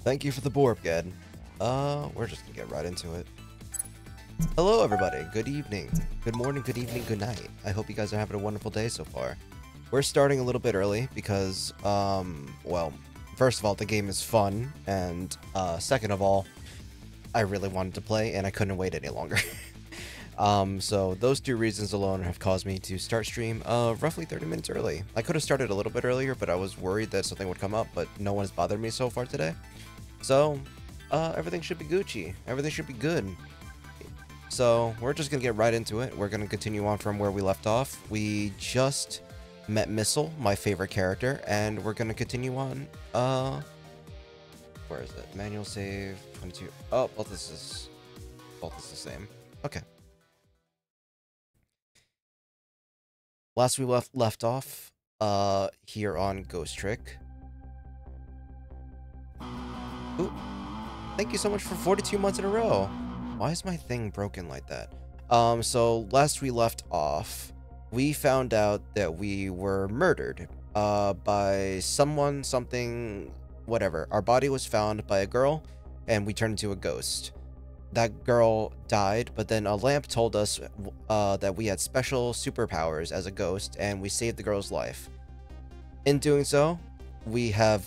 Thank you for the borb, Ged. We're just gonna get right into it. Hello, everybody. Good evening. Good morning, good evening, good night. I hope you guys are having a wonderful day so far. We're starting a little bit early because, well, first of all, the game is fun, and, second of all, I really wanted to play, and I couldn't wait any longer. So those two reasons alone have caused me to start stream, roughly 30 minutes early. I could have started a little bit earlier, but I was worried that something would come up, but no one has bothered me so far today. So, everything should be Gucci. Everything should be good. So, we're just gonna get right into it. We're gonna continue on from where we left off. We just met Missile, my favorite character, and we're gonna continue on, where is it? Manual save, 22. Oh, both is the same. Okay. Last we left off, here on Ghost Trick. Ooh. Thank you so much for 42 months in a row. Why is my thing broken like that? So last we left off, we found out that we were murdered, by someone, something, whatever. Our body was found by a girl, and we turned into a ghost. That girl died, but then a lamp told us, that we had special superpowers as a ghost, and we saved the girl's life. In doing so, we have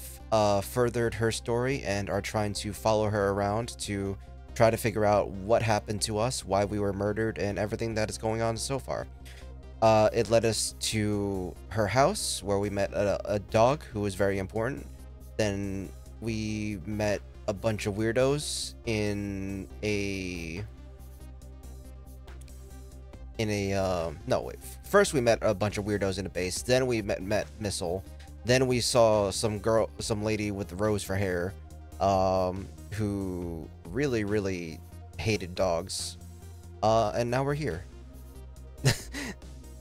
furthered her story and are trying to follow her around to try to figure out what happened to us, why we were murdered, and everything that is going on so far. It led us to her house, where we met a dog who was very important. Then we met a bunch of weirdos in a... no, wait. First we met a bunch of weirdos in a base, then we met Missile. Then we saw some lady with rose for hair, who really hated dogs. And now we're here.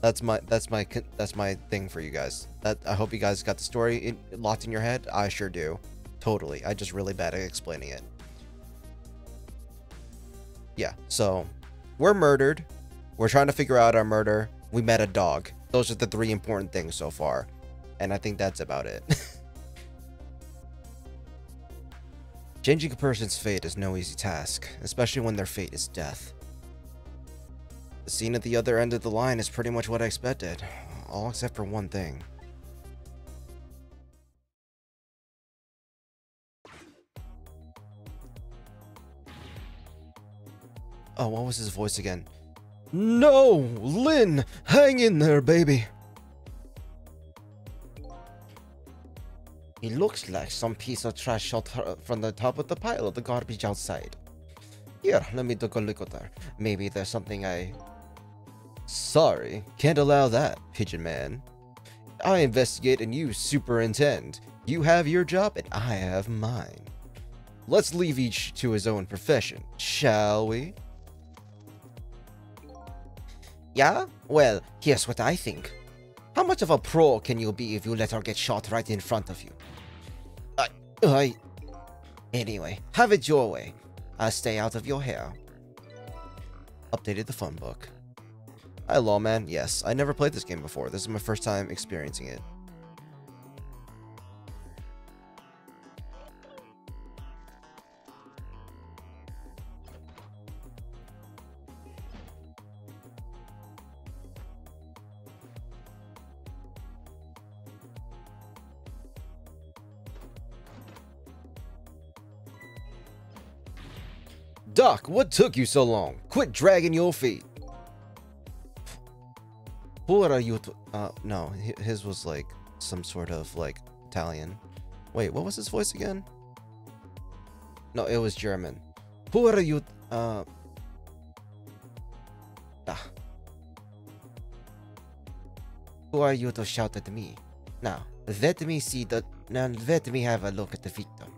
that's my thing for you guys. I hope you guys got the story locked in your head. I sure do. Totally. I'm just really bad at explaining it. Yeah, so we're murdered. We're trying to figure out our murder. We met a dog. Those are the three important things so far. And I think that's about it. Changing a person's fate is no easy task, especially when their fate is death. The scene at the other end of the line is pretty much what I expected, all except for one thing. Oh, what was his voice again? No! Lynn! Hang in there, baby! He looks like some piece of trash shot from the top of the pile of the garbage outside. Here, let me take a look at her. Maybe there's something I... Sorry, can't allow that, Pigeon Man. I investigate and you superintend. You have your job and I have mine. Let's leave each to his own profession, shall we? Yeah? Well, here's what I think. How much of a pro can you be if you let her get shot right in front of you? Anyway, have it your way. I'll stay out of your hair. Updated the phone book. Hi, Lawman. Yes, I never played this game before. This is my first time experiencing it. Doc, what took you so long? Quit dragging your feet. Who are you no, his was like some sort of like Italian. Wait, what was his voice again? No, it was German. Who are you, Who are you to shout at me? Now, let me have a look at the victim.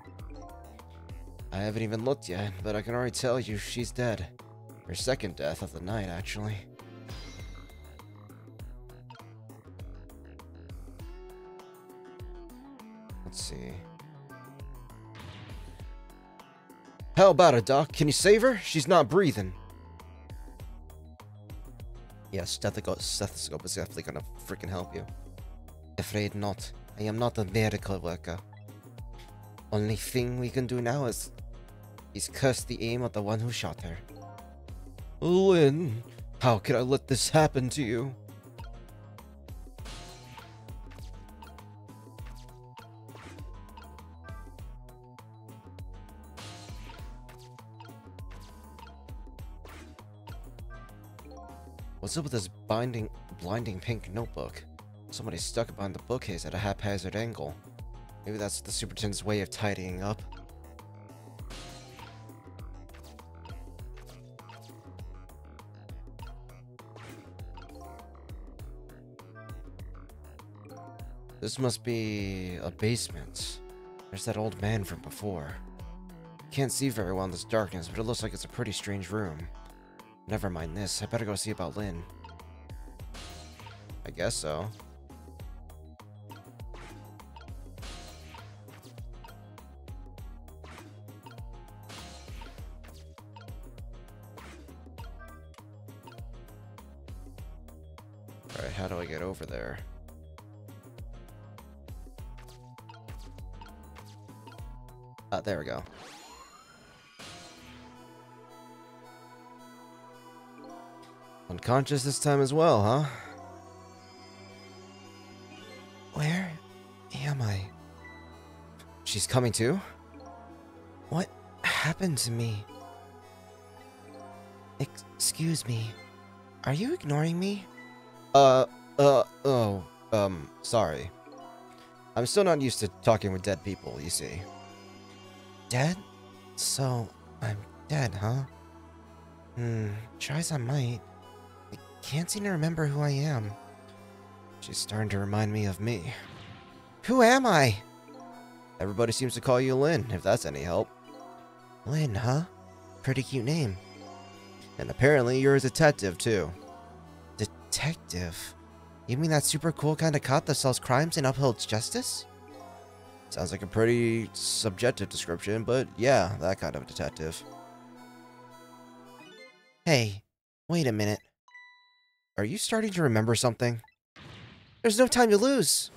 I haven't even looked yet, but I can already tell you she's dead. Her second death of the night, actually. Let's see. How about it, Doc? Can you save her? She's not breathing. Yeah, stethoscope is definitely gonna freaking help you. Afraid not. I am not a medical worker. Only thing we can do now is curse the aim of the one who shot her. Lynn, how could I let this happen to you? What's up with this blinding pink notebook? Somebody stuck it behind the bookcase at a haphazard angle. Maybe that's the superintendent's way of tidying up. This must be a basement. There's that old man from before. Can't see very well in this darkness, but it looks like it's a pretty strange room. Never mind this, I better go see about Lynn. I guess so. Alright, how do I get over there? Ah, there we go. Unconscious this time as well, huh? Where am I? She's coming too? What happened to me? Excuse me. Are you ignoring me? Sorry. I'm still not used to talking with dead people, you see. Dead? So, I'm dead, huh? Try as I might. I can't seem to remember who I am. She's starting to remind me of me. Who am I? Everybody seems to call you Lynn, if that's any help. Lynn, huh? Pretty cute name. And apparently you're a detective, too. Detective? You mean that super cool kind of cop that solves crimes and upholds justice? Sounds like a pretty subjective description, but yeah, that kind of detective. Hey, wait a minute. Are you starting to remember something? There's no time to lose!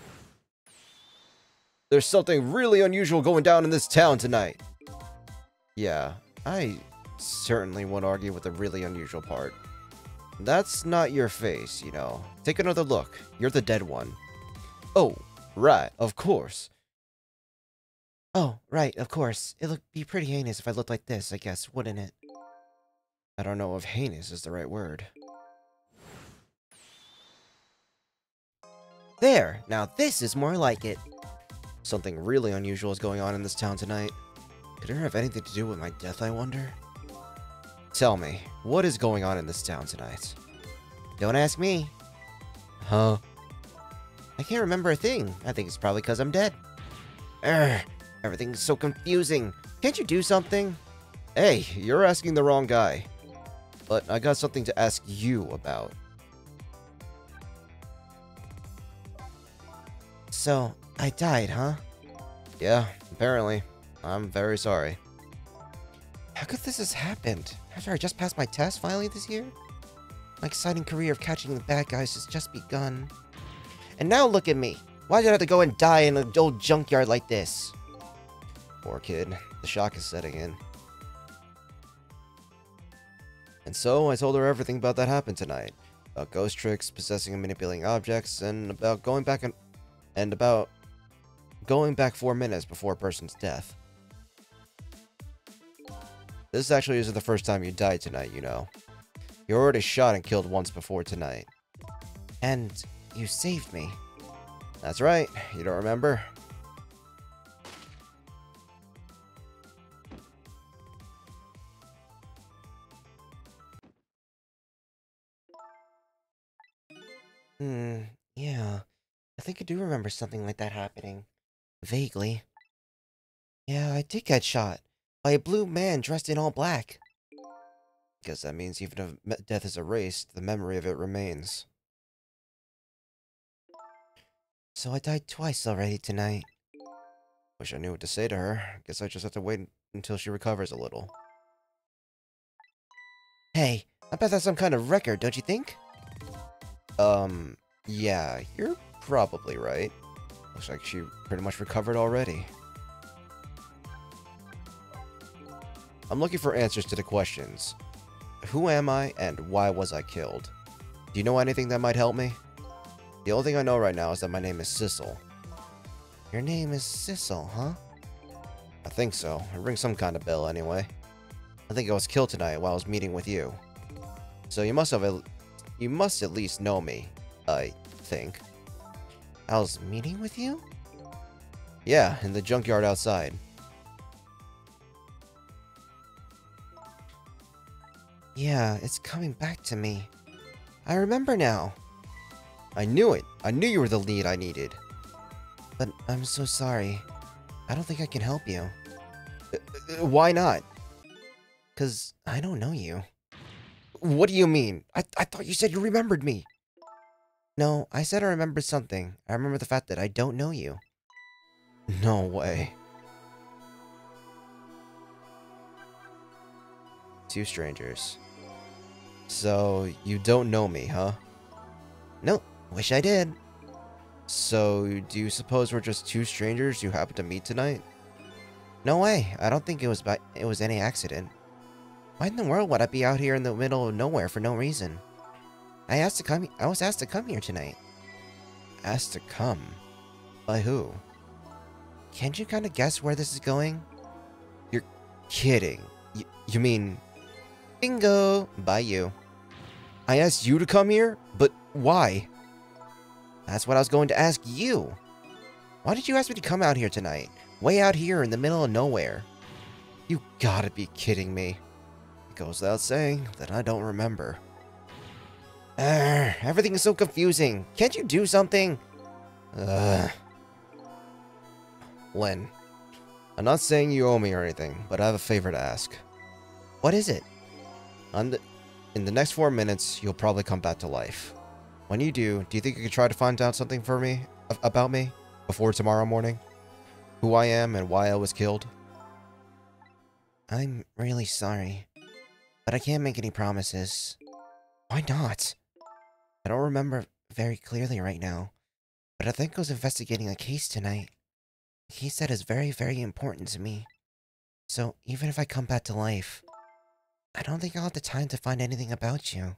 There's something really unusual going down in this town tonight. Yeah, I certainly won't argue with the really unusual part. That's not your face, you know. Take another look. You're the dead one. Oh, right, of course. Oh, right, of course. It would be pretty heinous if I looked like this, I guess, wouldn't it? I don't know if heinous is the right word. There! Now this is more like it. Something really unusual is going on in this town tonight. Could it have anything to do with my death, I wonder? Tell me, what is going on in this town tonight? Don't ask me. Huh? I can't remember a thing. I think it's probably because I'm dead. Urgh, everything's so confusing. Can't you do something? Hey, you're asking the wrong guy. But I got something to ask you about. So, I died, huh? Yeah, apparently. I'm very sorry. How could this have happened? After I just passed my test finally this year? My exciting career of catching the bad guys has just begun. And now look at me. Why did I have to go and die in an old junkyard like this? Poor kid. The shock is setting in. And so, I told her everything about that happened tonight. About ghost tricks, possessing and manipulating objects, and about going back 4 minutes before a person's death. This actually isn't the first time you died tonight, you know. You were already shot and killed once before tonight. And you saved me. That's right. You don't remember? Yeah. I think I do remember something like that happening. Vaguely. Yeah, I did get shot. By a blue man dressed in all black. Guess that means even if death is erased, the memory of it remains. So I died twice already tonight. Wish I knew what to say to her. Guess I just have to wait until she recovers a little. Hey, I bet that's some kind of record, don't you think? Yeah, you're probably right. Looks like she pretty much recovered already. I'm looking for answers to the questions. Who am I, and why was I killed? Do you know anything that might help me? The only thing I know right now is that my name is Sissel. Your name is Sissel, huh? I think so. It rings some kind of bell anyway. I think I was killed tonight while I was meeting with you. So you must at least know me, I think. I was meeting with you? Yeah, in the junkyard outside. Yeah, it's coming back to me. I remember now. I knew it. I knew you were the lead I needed. But I'm so sorry. I don't think I can help you. Why not? 'Cause I don't know you. What do you mean? I thought you said you remembered me. No, I said I remembered something. I remember the fact that I don't know you. No way. Two strangers. So, you don't know me, huh? Nope. Wish I did. So, do you suppose we're just two strangers you happened to meet tonight? No way. I don't think it was any accident. Why in the world would I be out here in the middle of nowhere for no reason? I was asked to come here tonight. Asked to come? By who? Can't you kind of guess where this is going? You're kidding. You mean... Bingo! By you. I asked you to come here? But why? That's what I was going to ask you. Why did you ask me to come out here tonight? Way out here in the middle of nowhere. You gotta be kidding me. It goes without saying that I don't remember. Everything is so confusing. Can't you do something? Len, I'm not saying you owe me or anything, but I have a favor to ask. What is it? In the next 4 minutes, you'll probably come back to life. When you do you think you could try to find out something for me, about me, before tomorrow morning? Who I am and why I was killed? I'm really sorry, but I can't make any promises. Why not? I don't remember very clearly right now, but I think I was investigating a case tonight. A case that is very, very important to me. So even if I come back to life, I don't think I'll have the time to find anything about you.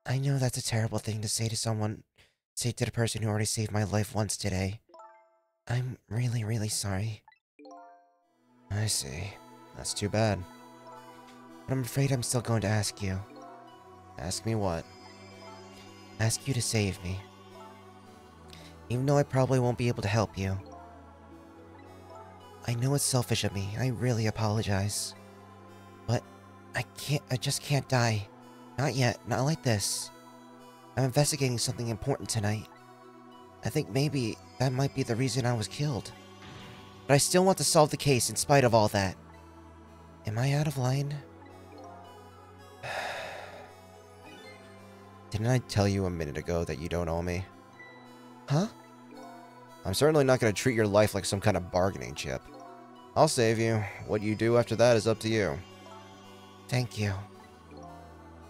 I know that's a terrible thing to say to the person who already saved my life once today. I'm really, really sorry. I see. That's too bad. But I'm afraid I'm still going to ask you. Ask me what? Ask you to save me. Even though I probably won't be able to help you. I know it's selfish of me. I really apologize. But I just can't die. Not yet. Not like this. I'm investigating something important tonight. I think maybe that might be the reason I was killed. But I still want to solve the case in spite of all that. Am I out of line? Didn't I tell you a minute ago that you don't owe me? Huh? I'm certainly not going to treat your life like some kind of bargaining chip. I'll save you. What you do after that is up to you. Thank you.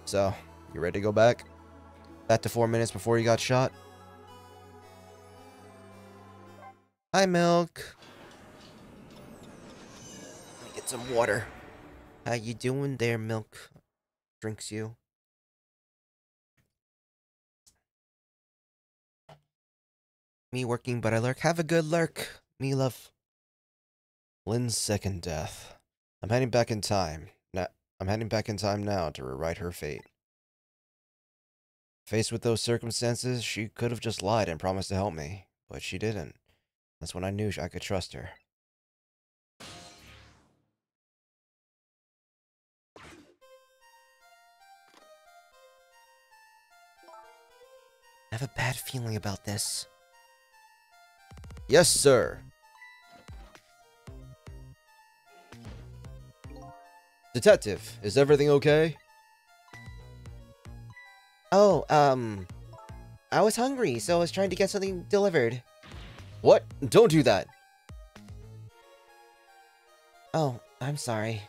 So, you ready to go back? Back to 4 minutes before you got shot? Hi, Milk. Let me get some water. How you doing there, Milk? Drinks you. Me working, but I lurk. Have a good lurk, me love. Lynn's second death. I'm heading back in time. I'm heading back in time now to rewrite her fate. Faced with those circumstances, she could have just lied and promised to help me, but she didn't. That's when I knew I could trust her. I have a bad feeling about this. Yes, sir. Detective, is everything okay? Oh, I was hungry, so I was trying to get something delivered. What? Don't do that! Oh, I'm sorry.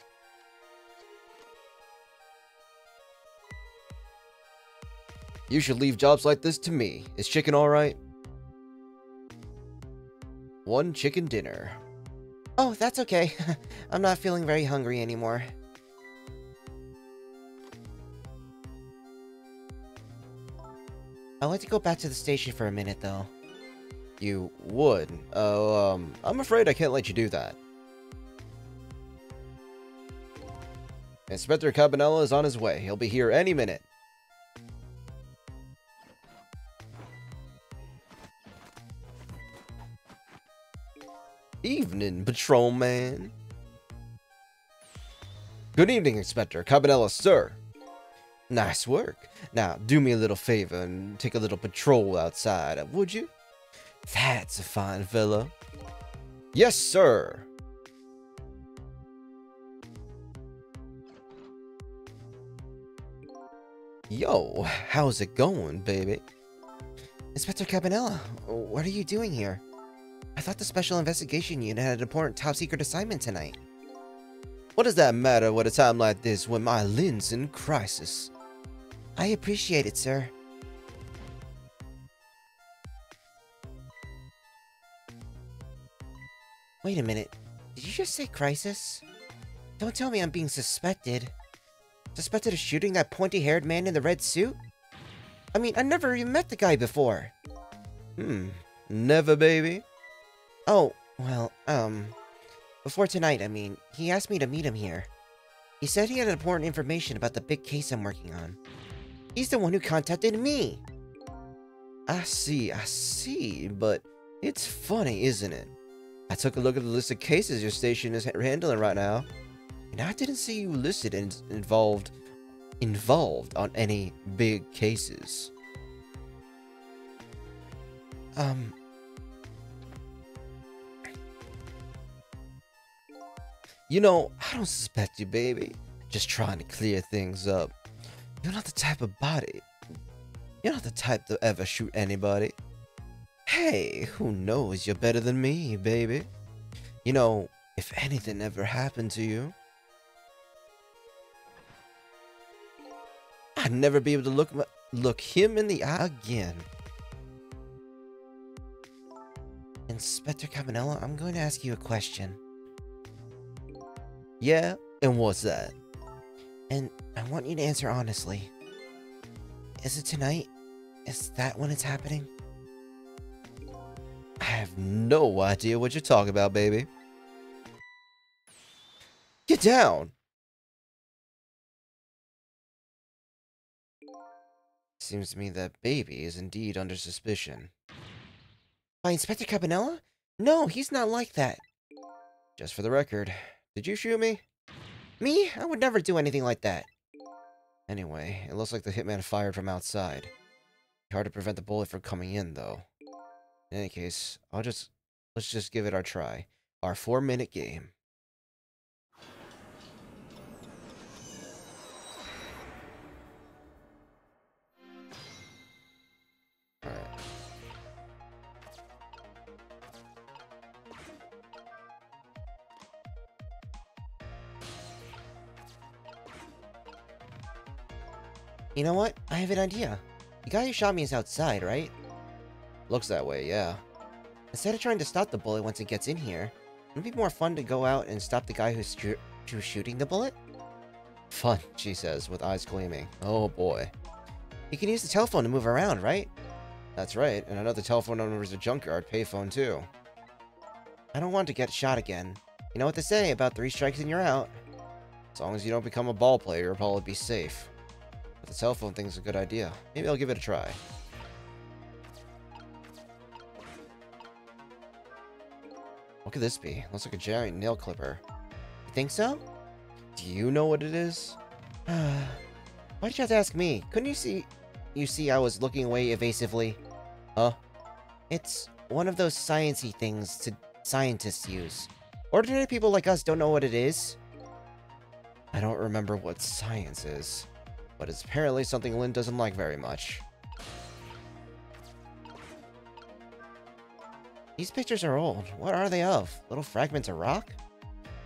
You should leave jobs like this to me. Is chicken alright? One chicken dinner. Oh, that's okay. I'm not feeling very hungry anymore. I'd like to go back to the station for a minute, though. You would? Oh, I'm afraid I can't let you do that. Inspector Cabanela is on his way. He'll be here any minute. Evening, patrolman. Good evening, Inspector Cabanela, sir. Nice work. Now, do me a little favor and take a little patrol outside, would you? That's a fine fellow. Yes, sir. Yo, how's it going, baby? Inspector Cabanela, what are you doing here? I thought the Special Investigation Unit had an important top-secret assignment tonight. What does that matter at a time like this when my Lynn's in crisis? I appreciate it, sir. Wait a minute. Did you just say crisis? Don't tell me I'm being suspected. Suspected of shooting that pointy-haired man in the red suit? I mean, I never even met the guy before. Never, baby? Oh, well, before tonight, I mean, he asked me to meet him here. He said he had important information about the big case I'm working on. He's the one who contacted me! I see, but it's funny, isn't it? I took a look at the list of cases your station is handling right now, and I didn't see you listed and involved on any big cases. You know, I don't suspect you, baby. Just trying to clear things up. You're not the type of body. You're not the type to ever shoot anybody. Hey, who knows? You're better than me, baby. You know, if anything ever happened to you, I'd never be able to look him in the eye again. Inspector Cabanela, I'm going to ask you a question. Yeah? And what's that? And I want you to answer honestly. Is it tonight? Is that when it's happening? I have no idea what you're talking about, baby. Get down! Seems to me that baby is indeed under suspicion. By Inspector Cabanela? No, he's not like that. Just for the record, did you shoot me? Me? I would never do anything like that. Anyway, it looks like the hitman fired from outside. Hard to prevent the bullet from coming in, though. In any case, let's just give it our try. Our 4-minute game. Alright. You know what? I have an idea. The guy who shot me is outside, right? Looks that way, yeah. Instead of trying to stop the bullet once it gets in here, wouldn't it be more fun to go out and stop the guy who's shooting the bullet? Fun, she says, with eyes gleaming. Oh boy. You can use the telephone to move around, right? That's right, and another telephone number is a junkyard payphone too. I don't want to get shot again. You know what they say about 3 strikes and you're out. As long as you don't become a ball player, you'll probably be safe. But the cell phone thing's a good idea. Maybe I'll give it a try. What could this be? Looks like a giant nail clipper. You think so? Do you know what it is? Why'd you have to ask me? Couldn't you see... You see I was looking away evasively? Huh? It's one of those sciencey things to scientists use. Ordinary people like us don't know what it is. I don't remember what science is, but it's apparently something Lynn doesn't like very much. These pictures are old. What are they of? Little fragments of rock?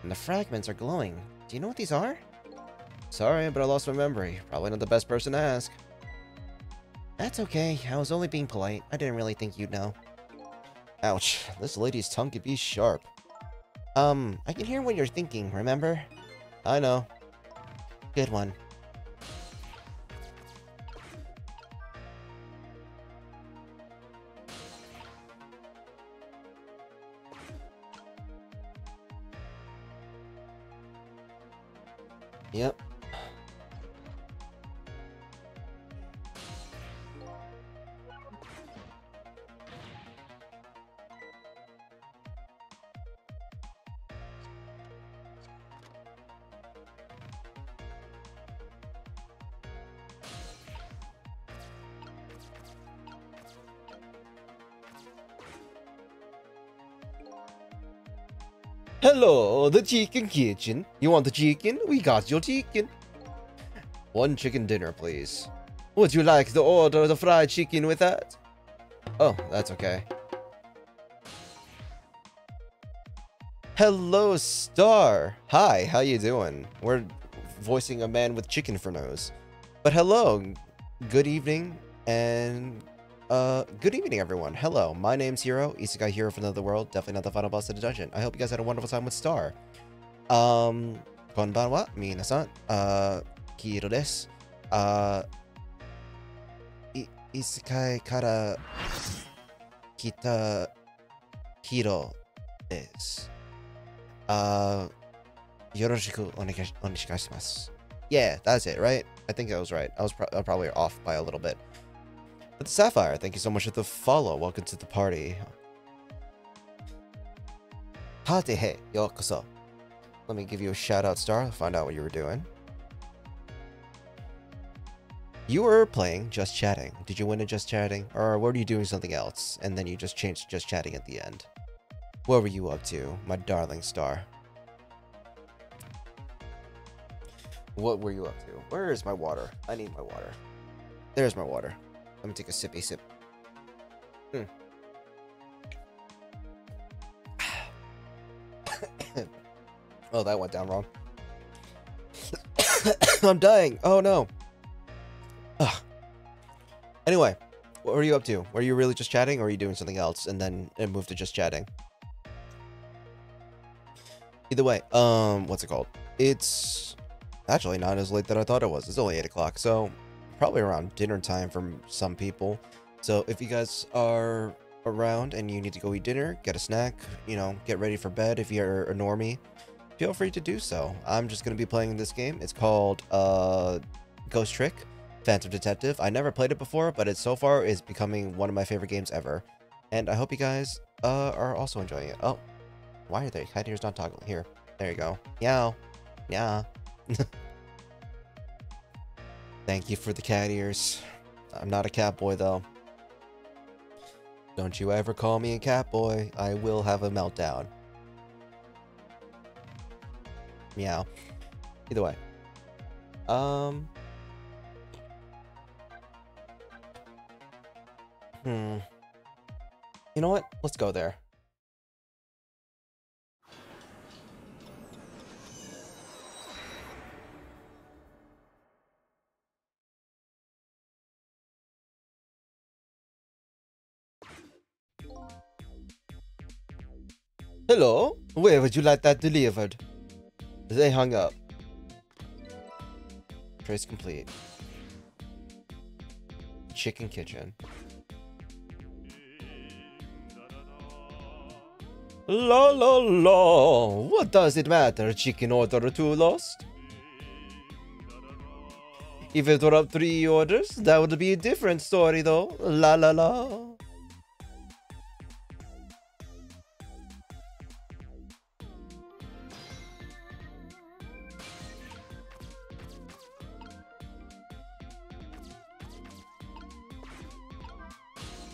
And the fragments are glowing. Do you know what these are? Sorry, but I lost my memory. Probably not the best person to ask. That's okay. I was only being polite. I didn't really think you'd know. Ouch. This lady's tongue could be sharp. I can hear what you're thinking, remember? I know. Good one. Yep. Hello, the chicken kitchen. You want the chicken? We got your chicken. One chicken dinner, please. Would you like to order the fried chicken with that? Oh, that's okay. Hello, Star. Hi, how you doing? We're voicing a man with chicken for nose. But hello, good evening, and good evening, everyone. Hello, my name's Hiro, Isekai Hero from another world, definitely not the final boss of the dungeon. I hope you guys had a wonderful time with Star. Konbanwa, minasan, Hiro desu. Isekai kara kita Hiro desu. Yoroshiku onegaishimasu. Yeah, that's it, right? I think I was right. I was probably off by a little bit. But Sapphire, thank you so much for the follow. Welcome to the party. Hatehe, yokoso. Let me give you a shout out, Star. Find out what you were doing. You were playing Just Chatting. Did you win at Just Chatting? Or were you doing something else, and then you just changed Just Chatting at the end? What were you up to, my darling Star? What were you up to? Where is my water? I need my water. There's my water. Let me take a sippy sip. Oh, that went down wrong. I'm dying. Oh, no. Ugh. Anyway, what were you up to? Were you really just chatting, or were you doing something else, and then it moved to just chatting? Either way, what's it called? It's actually not as late that I thought it was. It's only 8 o'clock, so probably around dinner time for some people. So if you guys are around and you need to go eat dinner, get a snack, you know, get ready for bed if you're a normie, feel free to do so. I'm just going to be playing this game. It's called Ghost Trick Phantom Detective. I never played it before, but it so far is becoming one of my favorite games ever. And I hope you guys are also enjoying it. Oh, why are they? Cat ears not toggling. Here. There you go. Meow. Yeah. Thank you for the cat ears. I'm not a cat boy, though. Don't you ever call me a cat boy. I will have a meltdown. Meow. Either way. You know what? Let's go there. Hello? Where would you like that delivered? They hung up. Trace complete. Chicken kitchen. La la la! What does it matter? Chicken order 2 lost? If it were up 3 orders, that would be a different story though. La la la.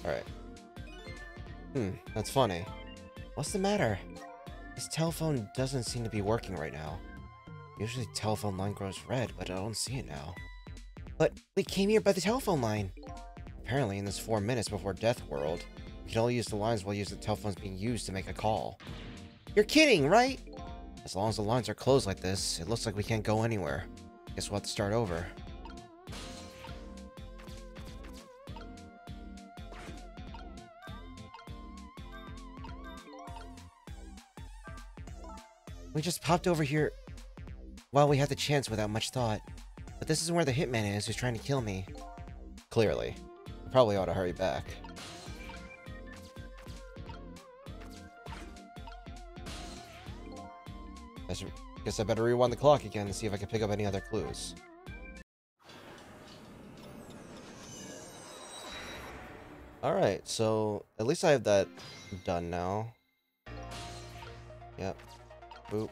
Alright. That's funny. What's the matter? This telephone doesn't seem to be working right now. Usually telephone line grows red, but I don't see it now. But we came here by the telephone line. Apparently in this 4 minutes before Death World, we can only use the lines while the telephone's being used to make a call. You're kidding, right? As long as the lines are closed like this, it looks like we can't go anywhere. Guess we'll have to start over. We just popped over here while we had the chance without much thought. But this is where the hitman is who's trying to kill me. Clearly. Probably ought to hurry back. Guess I better rewind the clock again and see if I can pick up any other clues. Alright, so at least I have that done now. Yep. Boop.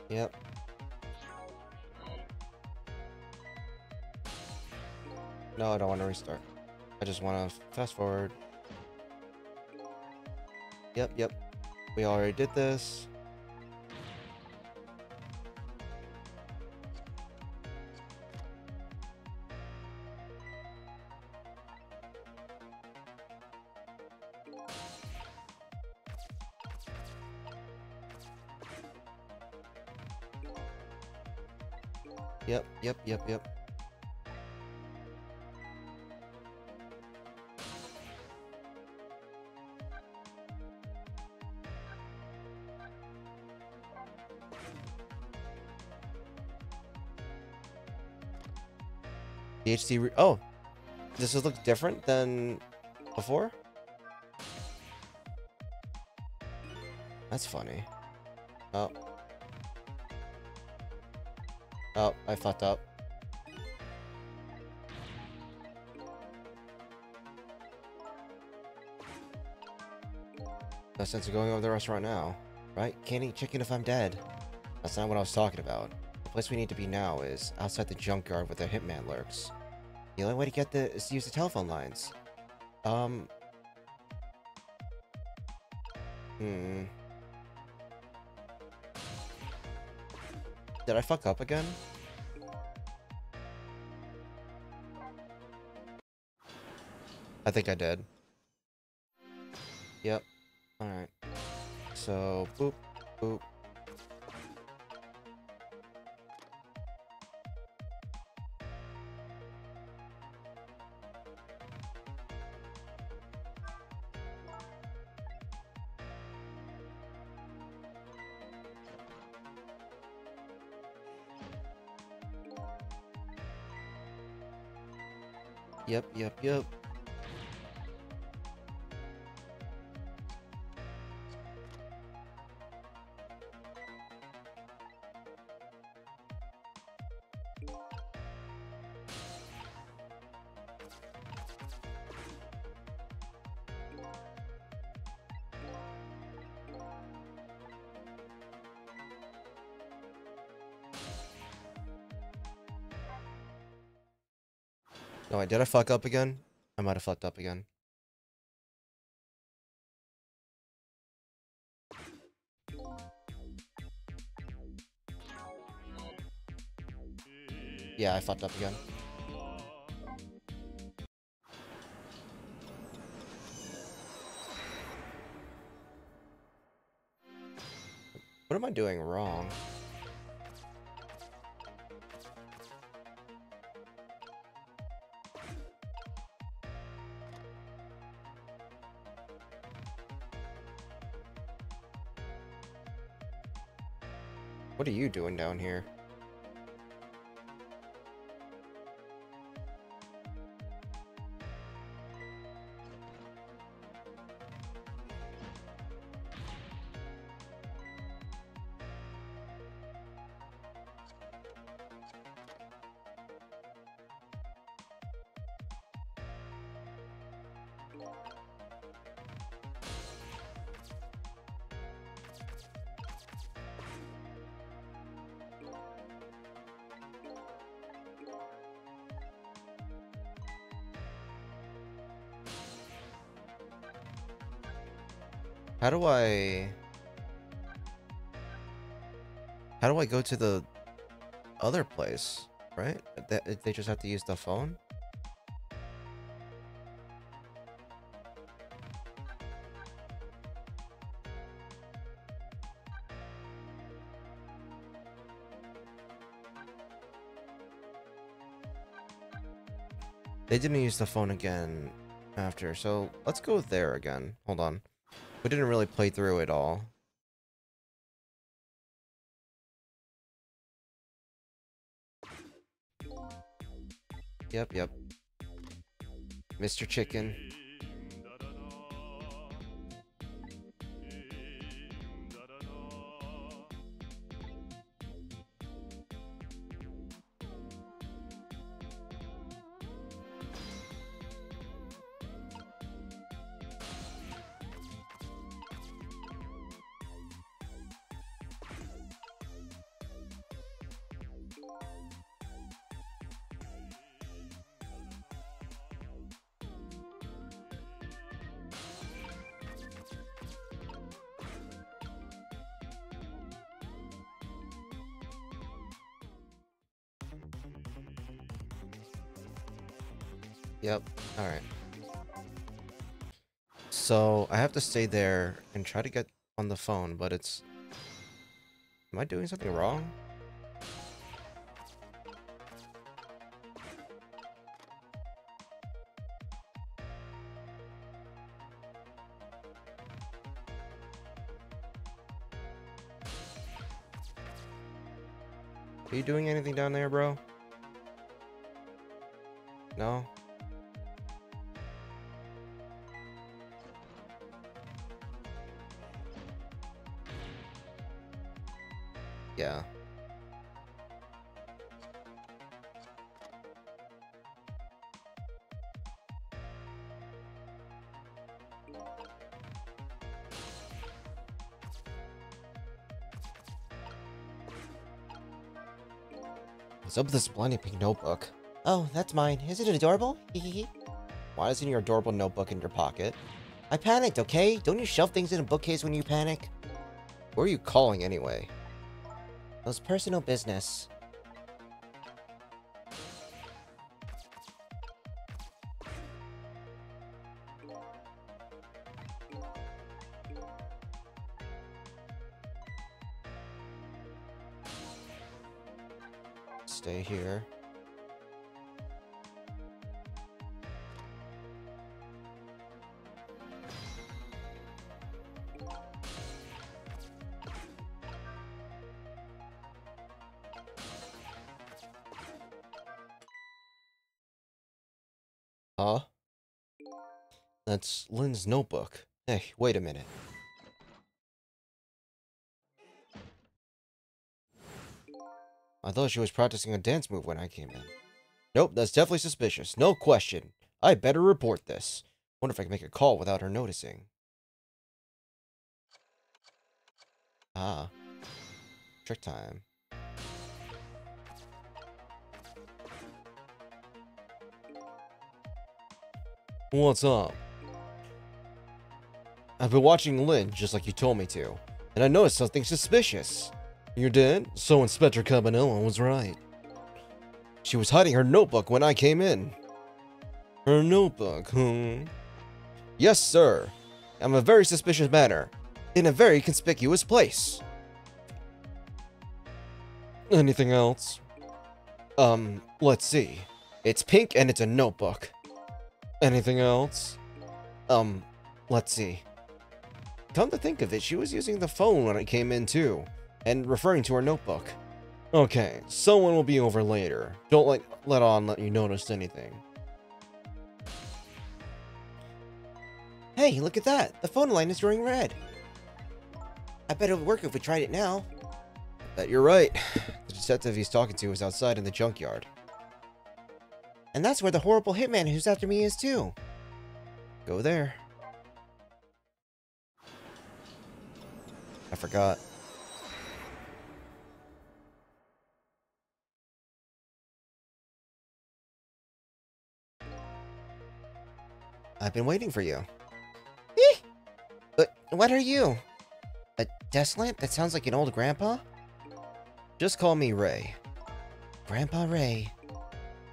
Yep. No, I don't want to restart. I just want to fast forward. Yep. We already did this. Yep. Oh, does this look different than before? That's funny. Oh. Oh, I fucked up. No sense of going over to the restaurant now, right? Can't eat chicken if I'm dead. That's not what I was talking about. The place we need to be now is outside the junkyard where the hitman lurks. The only way to get is to use the telephone lines. Did I fuck up again? I think I did. Yep. Alright. So, boop, boop. Yep. No, wait, did I fuck up again? I might have fucked up again. Yeah, I fucked up again. What am I doing wrong? What are you doing down here? How do I go to the other place, right? They just have to use the phone? They didn't use the phone again after. So let's go there again. Hold on. We didn't really play through it all. Yep. Mr. Chicken. Yep. Alright. So, I have to stay there and try to get on the phone, but it's... Am I doing something wrong? Are you doing anything down there, bro? No? Yeah. What's up with this blinding pink notebook? Oh, that's mine. Isn't it adorable? Hehehe. Why isn't your adorable notebook in your pocket? I panicked, okay? Don't you shove things in a bookcase when you panic? Who are you calling anyway? It was personal business. Stay here. Huh? That's Lynn's notebook. Hey, wait a minute. I thought she was practicing a dance move when I came in. Nope, that's definitely suspicious. No question. I better report this. Wonder if I can make a call without her noticing. Ah. Trick time. What's up? I've been watching Lynn, just like you told me to, and I noticed something suspicious. You did? So Inspector Cabanilla was right. She was hiding her notebook when I came in. Her notebook, Yes, sir. I'm a very suspicious manner, in a very conspicuous place. Anything else? Let's see. It's pink and it's a notebook. Anything else? Let's see. Come to think of it, she was using the phone when I came in too, and referring to her notebook. Okay, someone will be over later. Don't let you notice anything. Hey, look at that! The phone line is glowing red. I bet it would work if we tried it now. Bet you're right. The detective he's talking to is outside in the junkyard. And that's where the horrible hitman who's after me is too. Go there. I forgot. I've been waiting for you. But what are you? A desk lamp that sounds like an old grandpa? Just call me Ray. Grandpa Ray.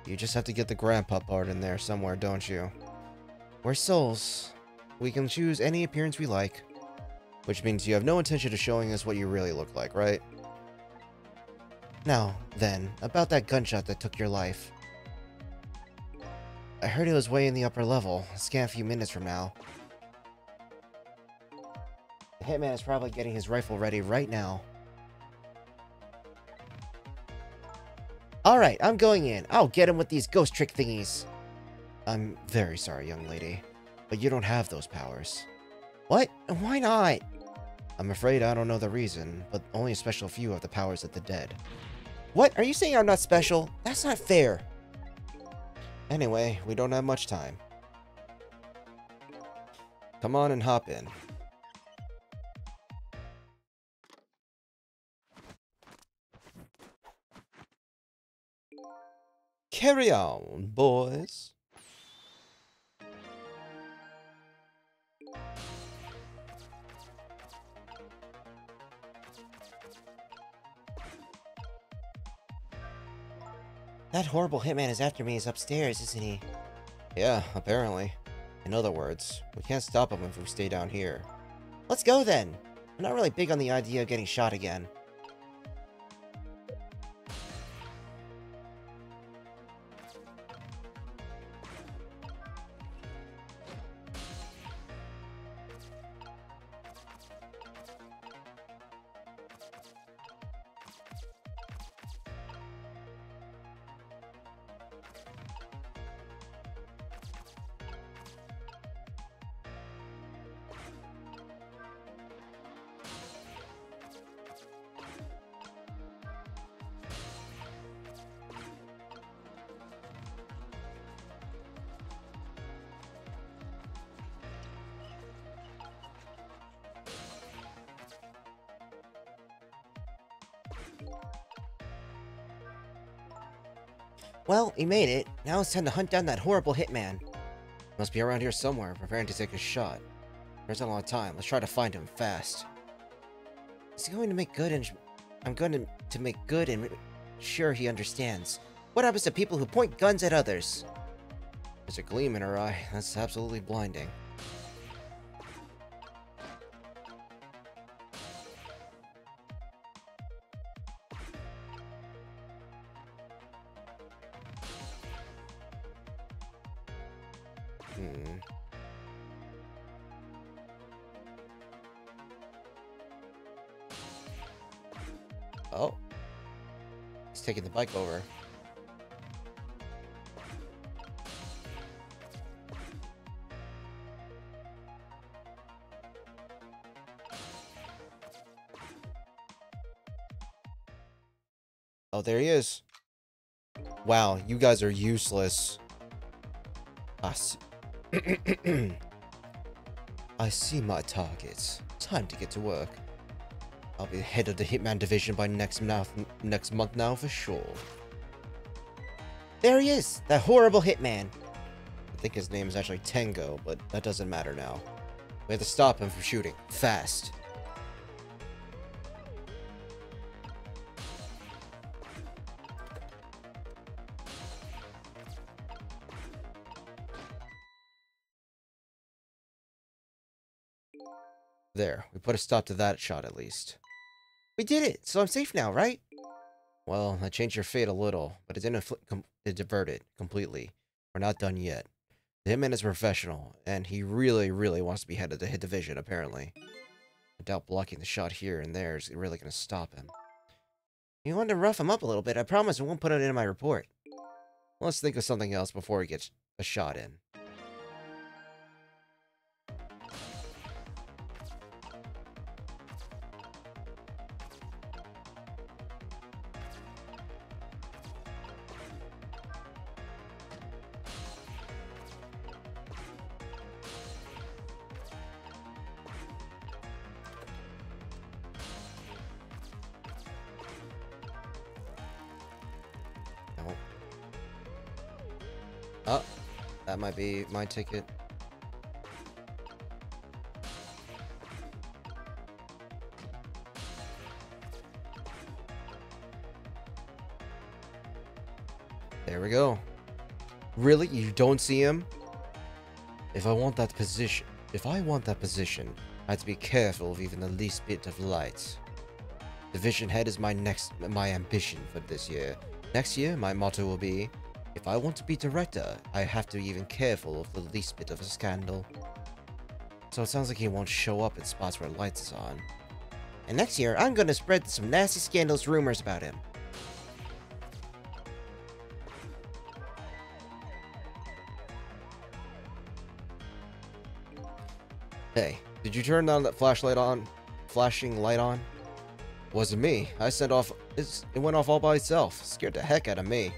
You just have to get the grandpa part in there somewhere, don't you? We're souls. We can choose any appearance we like. Which means you have no intention of showing us what you really look like, right? Now, then, about that gunshot that took your life. I heard it was way in the upper level. Scan a few minutes from now. The hitman is probably getting his rifle ready right now. Alright, I'm going in. I'll get him with these ghost trick thingies. I'm very sorry, young lady, but you don't have those powers. What? Why not? I'm afraid I don't know the reason, but only a special few have the powers of the dead. What? Are you saying I'm not special? That's not fair. Anyway, we don't have much time. Come on and hop in. Carry on, boys. That horrible hitman is after me. He's upstairs, isn't he? Yeah, apparently. In other words, we can't stop him if we stay down here. Let's go then. I'm not really big on the idea of getting shot again. Well, he made it. Now it's time to hunt down that horrible hitman. Must be around here somewhere, preparing to take a shot. There's not a lot of time. Let's try to find him fast. Is he going to make good and... I'm going to make good and... Sure, he understands. What happens to people who point guns at others? There's a gleam in her eye. That's absolutely blinding. Oh. He's taking the bike over. Oh, there he is. Wow, you guys are useless. I see. I see my targets. Time to get to work. I'll be the head of the Hitman division by next month now for sure. There he is! That horrible Hitman! I think his name is actually Tango, but that doesn't matter now. We have to stop him from shooting. Fast. There, we put a stop to that shot at least. We did it, so I'm safe now, right? Well, I changed your fate a little, but it didn't divert it completely. We're not done yet. The Hitman is a professional, and he really, really wants to be head of the Hit Division, apparently. I doubt blocking the shot here and there is really going to stop him. You want to rough him up a little bit, I promise I won't put it in my report. Let's think of something else before he gets a shot in. Oh, that might be my ticket. There we go. Really? You don't see him? If I want that position, I have to be careful of even the least bit of light. Division head is my ambition for this year. Next year, my motto will be, If I want to be director, I have to be even careful of the least bit of a scandal. So it sounds like he won't show up in spots where lights is on. And next year, I'm gonna spread some nasty scandalous rumors about him. Hey, did you turn on that flashing light on? Wasn't me. I sent off, it went off all by itself. Scared the heck out of me.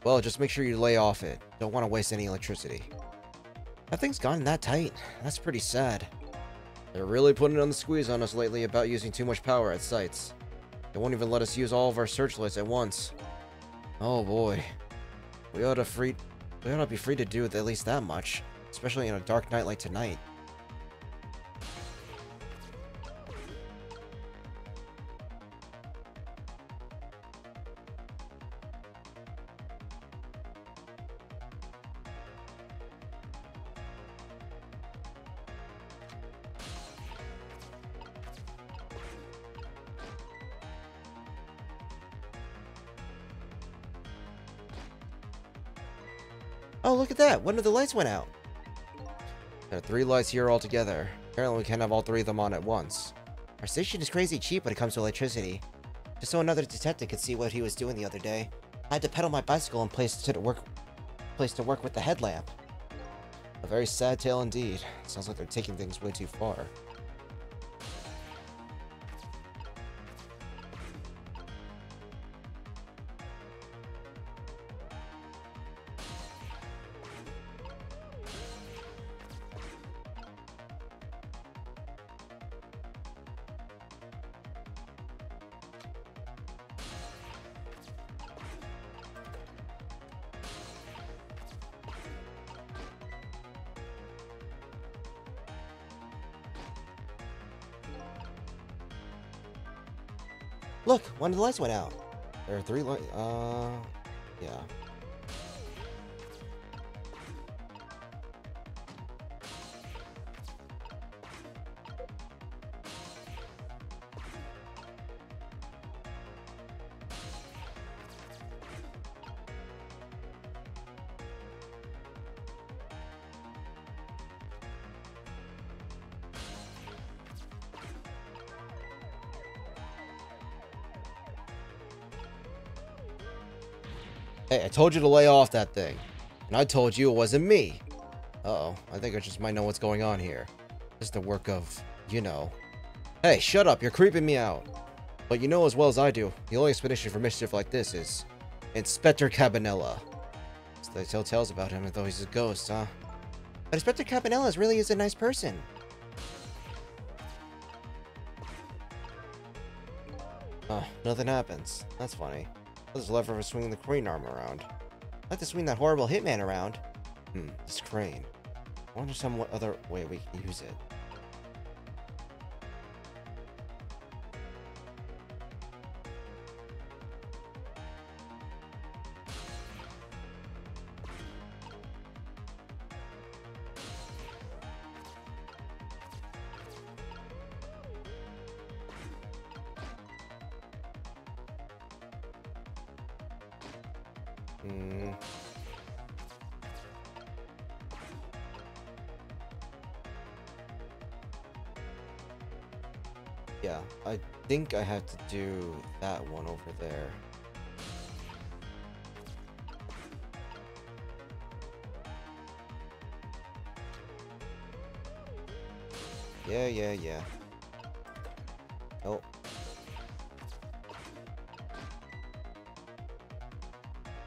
Well, just make sure you lay off it. Don't want to waste any electricity. That thing's gotten that tight. That's pretty sad. They're really putting on the squeeze on us lately about using too much power at sites. They won't even let us use all of our searchlights at once. Oh boy. We ought to be free to do at least that much, especially in a dark night like tonight. Oh, look at that! One of the lights went out! There are 3 lights here altogether. Apparently we can't have all 3 of them on at once. Our station is crazy cheap when it comes to electricity. Just so another detective could see what he was doing the other day, I had to pedal my bicycle in place to work with the headlamp. A very sad tale indeed. Sounds like they're taking things way too far. Look, one of the lights went out. There are 3 lights. Yeah. Hey, I told you to lay off that thing. And I told you it wasn't me. Uh-oh, I think I just might know what's going on here. This is the work of, you know. Hey, shut up, you're creeping me out. But you know as well as I do, the only expedition for mischief like this is Inspector Cabanella. So they tell tales about him as though he's a ghost, huh? But Inspector Cabanella really is a nice person. Oh, nothing happens. That's funny. What's the lever for swinging the crane arm around? I'd like to swing that horrible hitman around. This crane. I wonder what other way we can use it. Yeah, I think I have to do that one over there. Yeah. Oh.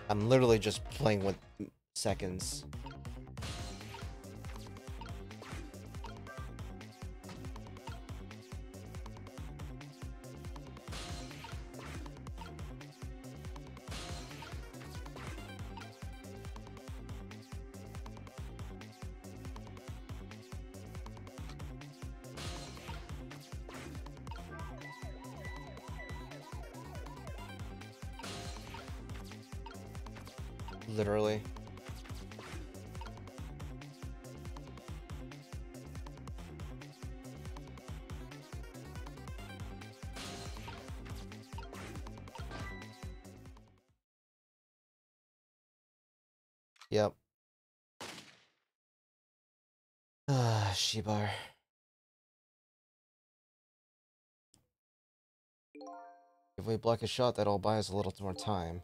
I'm literally just playing with seconds. Literally. Yep. Shibar. If we block his shot, that'll buy us a little more time.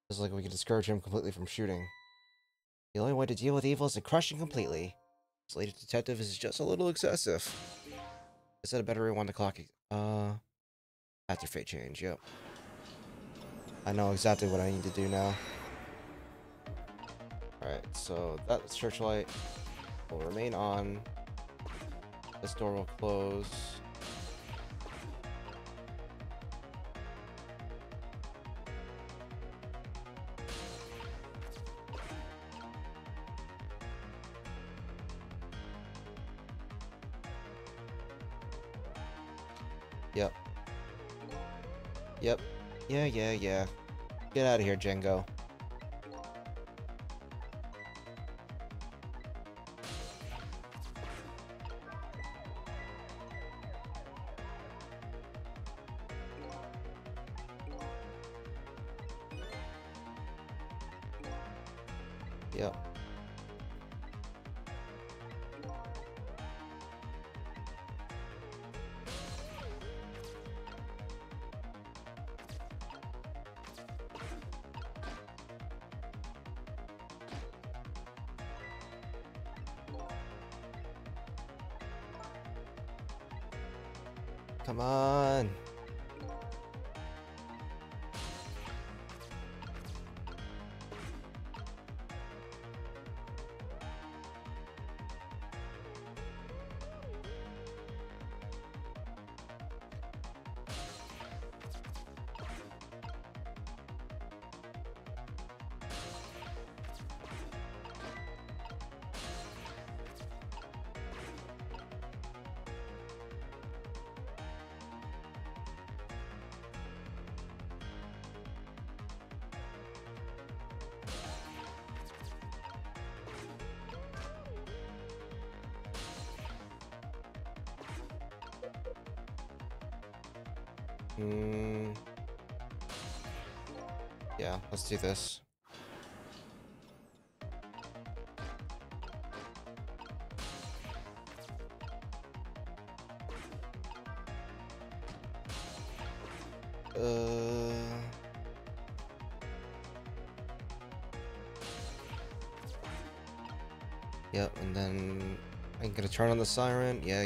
It's like we can discourage him completely from shooting. The only way to deal with evil is to crush him completely. This lady detective is just a little excessive. I said I better rewind the clock. After fate change, yep. I know exactly what I need to do now. Alright, so that searchlight will remain on. This door will close. Yep. Yep. Yeah. Get out of here, Django. Yep. Come on. Yeah, let's do this. Yep, and then I'm gonna turn on the siren. Yeah.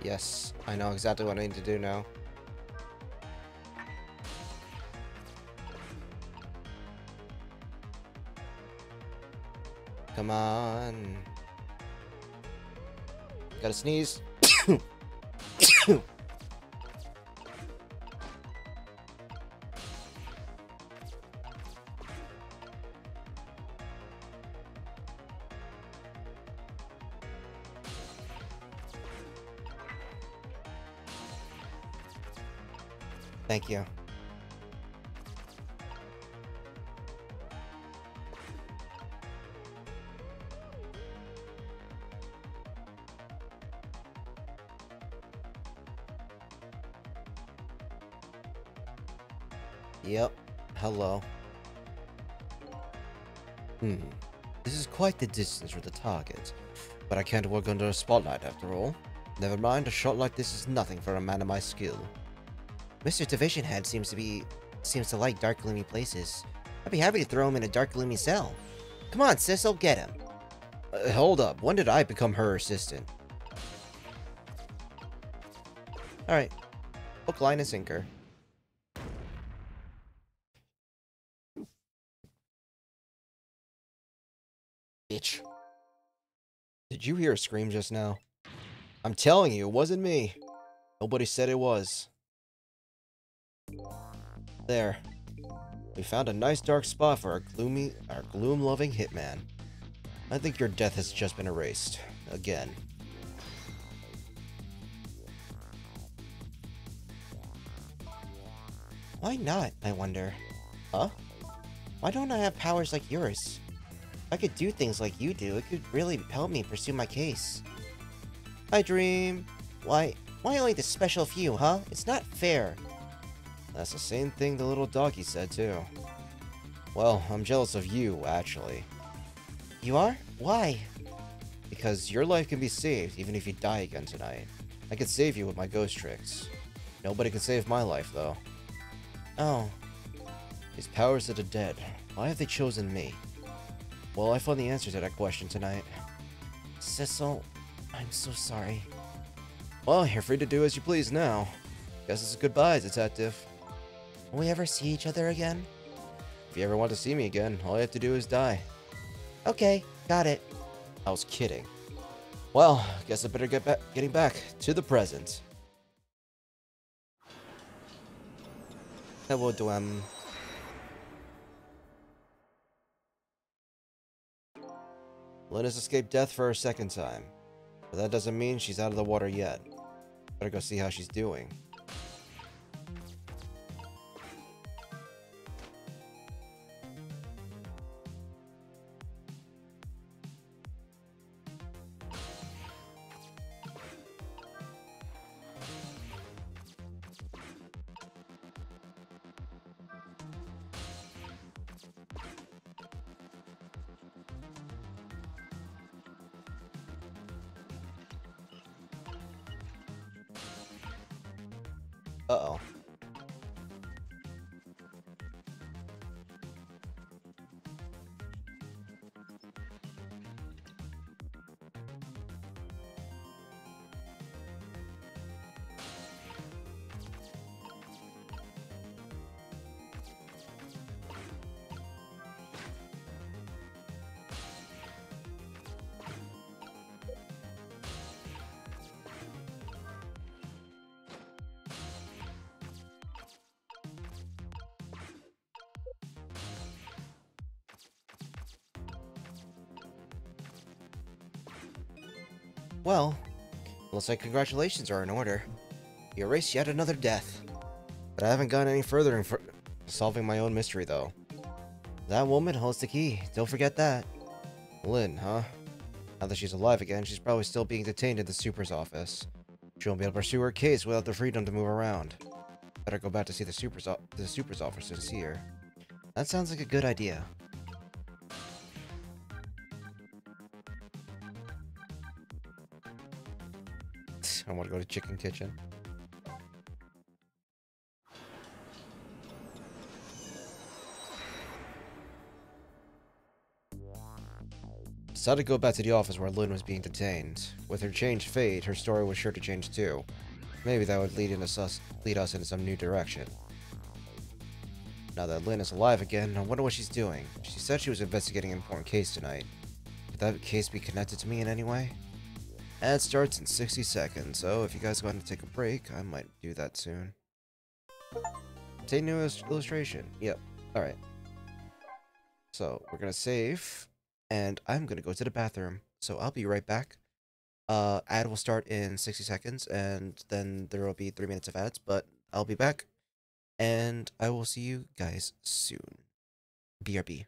Yes, I know exactly what I need to do now. Come on. Gotta sneeze. Thank you. Yep. Hello. This is quite the distance for the target, but I can't work under a spotlight after all. Never mind, a shot like this is nothing for a man of my skill. Mr. Division Head seems to like dark, gloomy places. I'd be happy to throw him in a dark, gloomy cell. Come on, sis, I'll get him. Hold up, when did I become her assistant? Alright. Hook, line, and sinker. bitch. Did you hear a scream just now? I'm telling you, it wasn't me. Nobody said it was. There. We found a nice dark spot for our gloom-loving hitman. I think your death has just been erased. Again. Why not, I wonder? Huh? Why don't I have powers like yours? If I could do things like you do, it could really help me pursue my case. I dream. Why only the special few, huh? It's not fair. That's the same thing the little doggy said, too. Well, I'm jealous of you, actually. You are? Why? Because your life can be saved even if you die again tonight. I could save you with my ghost tricks. Nobody can save my life, though. Oh. These powers of the dead. Why have they chosen me? Well, I found the answer to that question tonight. Cecil, I'm so sorry. Well, you're free to do as you please now. Guess it's goodbye, detective. Will we ever see each other again? If you ever want to see me again, all you have to do is die. Okay, got it. I was kidding. Well, guess I better getting back to the present. Hello, Dwem. Lynn has escaped death for her second time. But that doesn't mean she's out of the water yet. Better go see how she's doing. Uh-oh. Well, looks like congratulations are in order. You erased yet another death. But I haven't gone any further in solving my own mystery, though. That woman holds the key. Don't forget that. Lynn, huh? Now that she's alive again, she's probably still being detained in the Super's office. She won't be able to pursue her case without the freedom to move around. Better go back to see the Super's office and see her. That sounds like a good idea. I want to go to Chicken Kitchen. Decided to go back to the office where Lynn was being detained. With her changed fate, her story was sure to change too. Maybe that would lead us into some new direction. Now that Lynn is alive again, I wonder what she's doing. She said she was investigating an important case tonight. Could that case be connected to me in any way? Ad starts in 60 seconds, so if you guys want to take a break, I might do that soon. Take new illustration. Yep. Alright. So, we're gonna save, and I'm gonna go to the bathroom. So, I'll be right back. Ad will start in 60 seconds, and then there will be 3 minutes of ads, but I'll be back, and I will see you guys soon. BRB.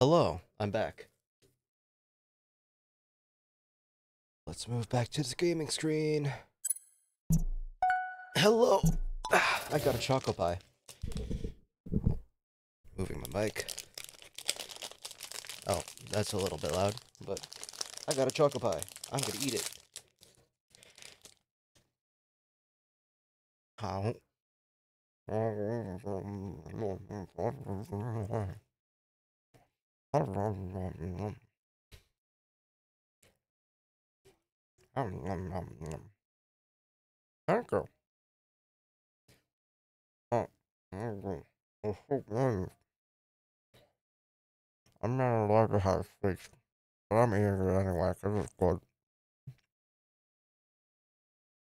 Hello, I'm back. Let's move back to the gaming screen. Hello. I got a choco pie. Moving my mic. Oh, that's a little bit loud, but I got a choco pie. I'm gonna eat it. How? Thank you. I'm not allowed to have speech, but I'm eating it anyway because it's good.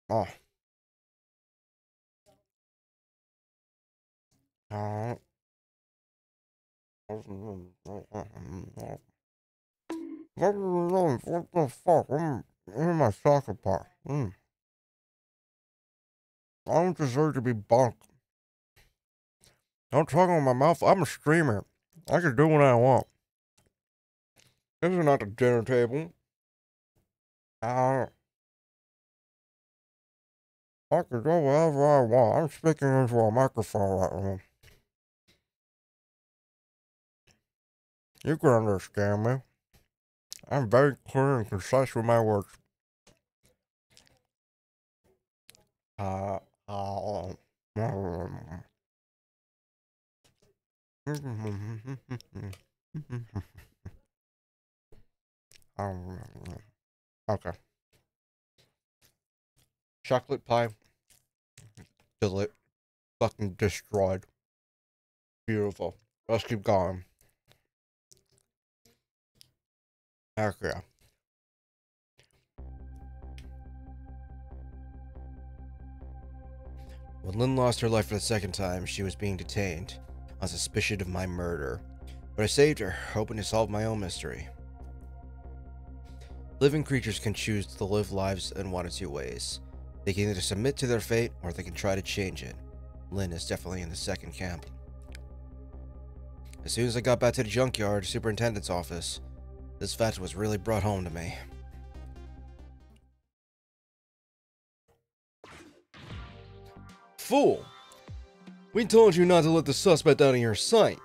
Oh. What the fuck? I'm in my soccer pot. I don't deserve to be bonked. Don't talk on my mouth. I'm a streamer. I can do what I want. This is not the dinner table. I can do whatever I want. I'm speaking into a microphone right now. You can understand me. I'm very clear and concise with my words. Okay. Chocolate pie. Fucking destroyed. Beautiful. Let's keep going. Okay. When Lynn lost her life for the second time, she was being detained on suspicion of my murder. But I saved her, hoping to solve my own mystery. Living creatures can choose to live lives in one of two ways. They can either submit to their fate, or they can try to change it. Lynn is definitely in the second camp. As soon as I got back to the junkyard superintendent's office, this fact was really brought home to me. Fool! We told you not to let the suspect out of your sight.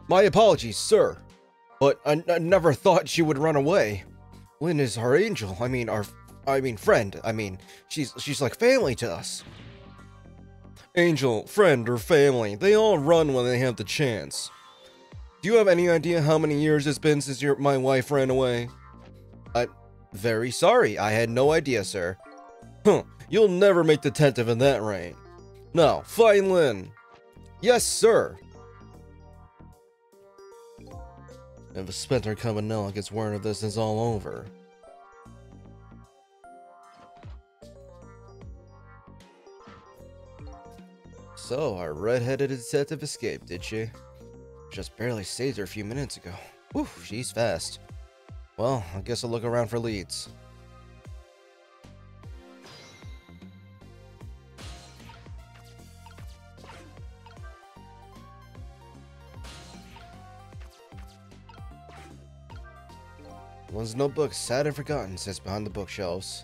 My apologies, sir. But I never thought she would run away. Lynn is our angel. Friend. She's like family to us. Angel, friend, or family, they all run when they have the chance. Do you have any idea how many years it's been since my wife ran away? I'm very sorry. I had no idea, sir. Huh. You'll never make detective in that rank. Now, find Lynn. Yes, sir. If Inspector Cabanella gets word of this, it's all over. So, our red-headed detective escaped, did she? Just barely saved her a few minutes ago. Whew, she's fast. Well, I guess I'll look around for leads. Lynn's notebook, sad and forgotten, sits behind the bookshelves.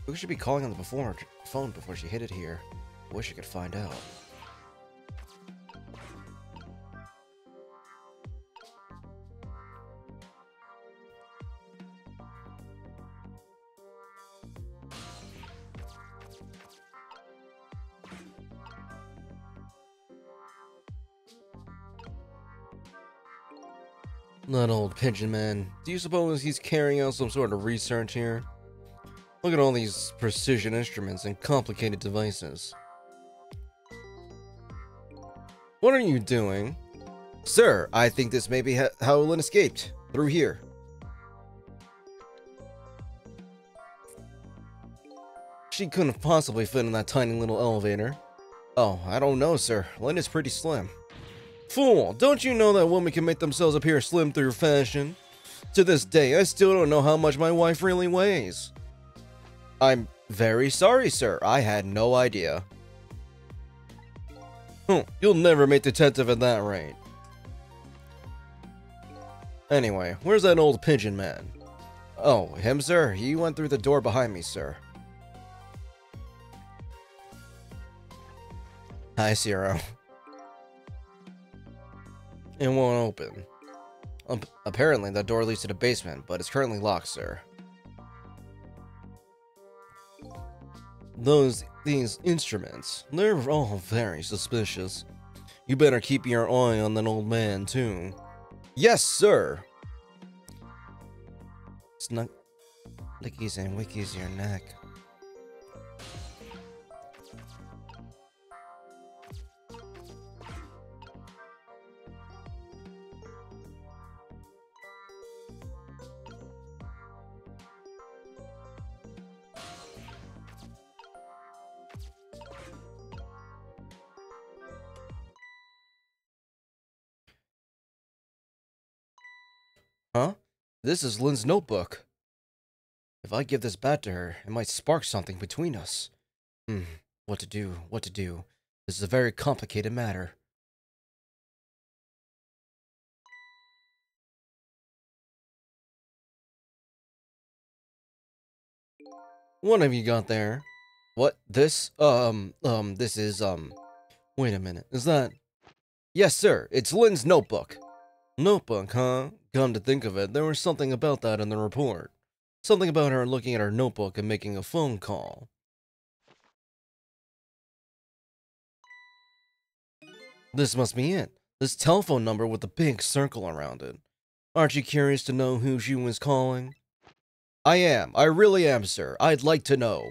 Who should be calling on the phone before she hid it here? I wish I could find out. That old pigeon man. Do you suppose he's carrying out some sort of research here? Look at all these precision instruments and complicated devices. What are you doing? Sir, I think this may be how Lynn escaped. Through here. She couldn't possibly fit in that tiny little elevator. Oh, I don't know, sir. Lynn is pretty slim. Fool, don't you know that women can make themselves appear slim through fashion? To this day, I still don't know how much my wife really weighs. I'm very sorry, sir. I had no idea. You'll never make detective at that rate. Anyway, where's that old pigeon man? Oh, him, sir? He went through the door behind me, sir. Hi, Zero. It won't open. Apparently, that door leads to the basement, but it's currently locked, sir. These instruments, they're all very suspicious. You better keep your eye on that old man, too. Yes, sir! Snug lickies and wickies your neck. Huh? This is Lynn's notebook. If I give this back to her, it might spark something between us. What to do, what to do. This is a very complicated matter. What have you got there? What? This? This is, wait a minute. Is that? Yes, sir. It's Lynn's notebook. Notebook, huh? Come to think of it, there was something about that in the report. Something about her looking at her notebook and making a phone call. This must be it. This telephone number with the big circle around it. Aren't you curious to know who she was calling? I am. I really am, sir. I'd like to know.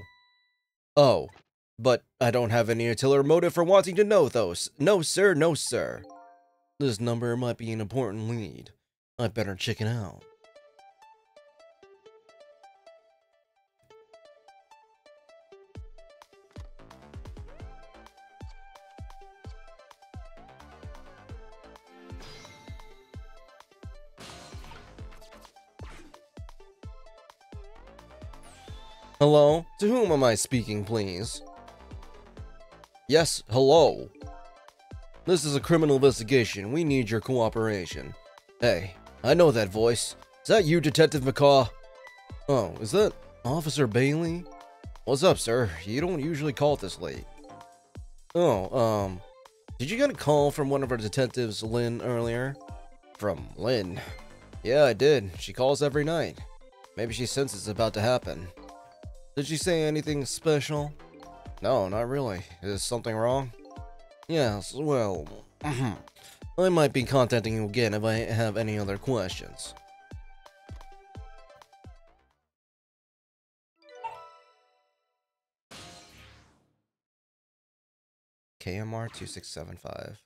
Oh, but I don't have any ulterior motive for wanting to know those. No, sir. No, sir. This number might be an important lead. I'd better check it out. Hello? To whom am I speaking, please? Yes, hello. This is a criminal investigation. We need your cooperation. Hey, I know that voice. Is that you, Detective McCaw? Oh, is that Officer Bailey? What's up, sir? You don't usually call this late. Oh, did you get a call from one of our detectives, Lynn, earlier? From Lynn? Yeah, I did. She calls every night. Maybe she senses it's about to happen. Did she say anything special? No, not really. Is something wrong? Yes, well, I might be contacting you again if I have any other questions. KMR 2675.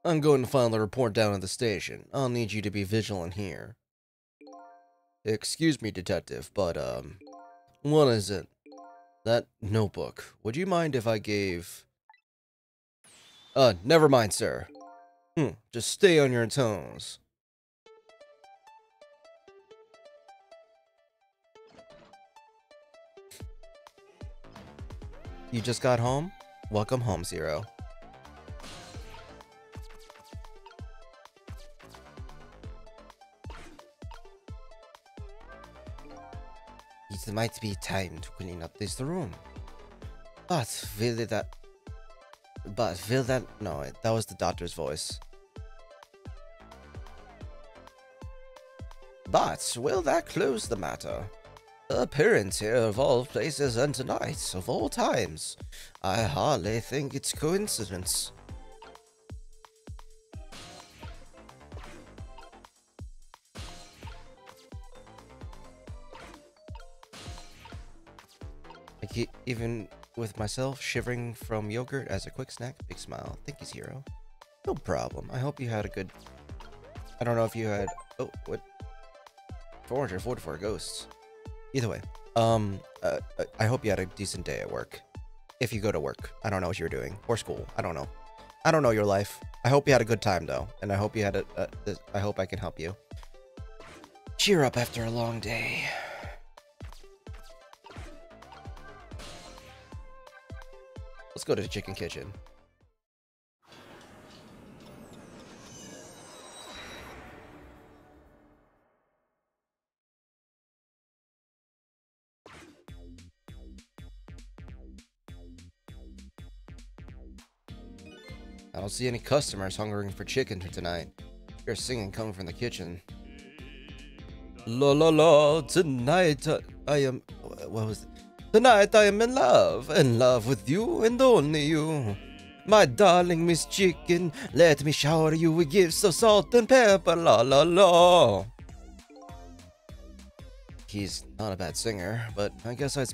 I'm going to file the report down at the station. I'll need you to be vigilant here. Excuse me, detective, but, what is it? That notebook. Would you mind if I gave... never mind, sir. Just stay on your toes. You just got home? Welcome home, Zero. It might be time to clean up this room. But will that... No, that was the doctor's voice. But will that close the matter? Her appearance here of all places and tonight, of all times. I hardly think it's coincidence. Even with myself shivering from yogurt as a quick snack, big smile. Thank you, Zero. No problem. I hope you had a good... I don't know if you had... Oh, what? 444 ghosts. Either way, I hope you had a decent day at work. If you go to work. I don't know what you're doing. Or school. I don't know. I don't know your life. I hope you had a good time, though. And I hope you had I hope I can help you. Cheer up after a long day. Let's go to the chicken kitchen. I don't see any customers hungering for chicken for tonight. Here's singing coming from the kitchen. La la la, tonight I am... What was it? Tonight I am in love with you and only you. My darling Miss Chicken, let me shower you with gifts of salt and pepper, la la la. He's not a bad singer, but I guess I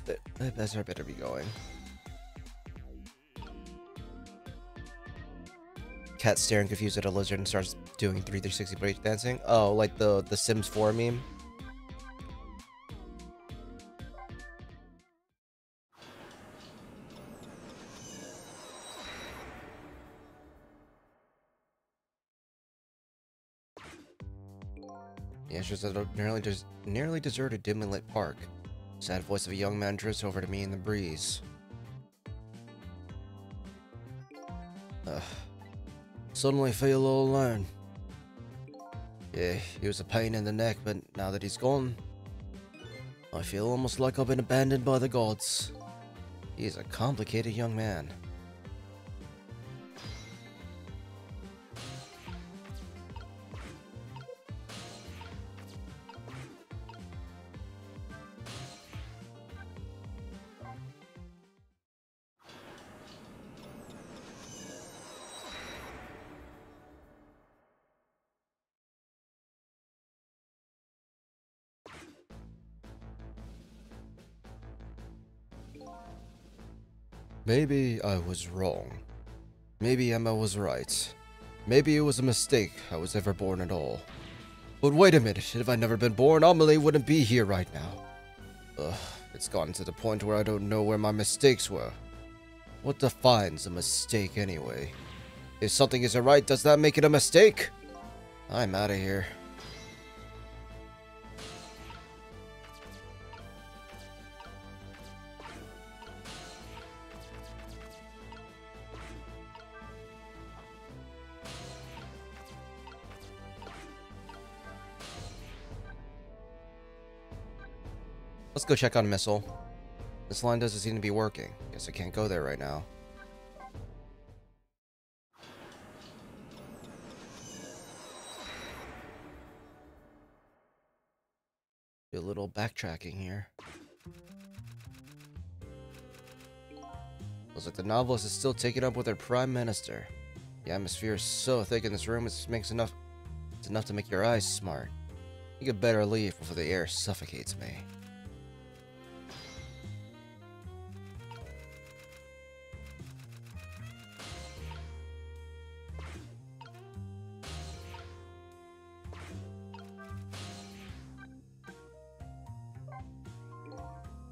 better be going. Cat staring confused at a lizard and starts doing 360 break dancing. Oh, like the Sims 4 meme. Yeah, it's just a nearly deserted, dimly lit park. Sad voice of a young man drifts over to me in the breeze. Suddenly feel all alone. Yeah, he was a pain in the neck, but now that he's gone, I feel almost like I've been abandoned by the gods. He's a complicated young man. Maybe I was wrong. Maybe Emma was right. Maybe it was a mistake I was ever born at all. But wait a minute, if I'd never been born, Amelie wouldn't be here right now. It's gotten to the point where I don't know where my mistakes were. What defines a mistake anyway? If something isn't right, does that make it a mistake? I'm out of here. Let's go check on Missile. This line doesn't seem to be working. Guess I can't go there right now. Do a little backtracking here. Looks like the novelist is still taken up with her prime minister. The atmosphere is so thick in this room, it's enough to make your eyes smart. You could better leave before the air suffocates me.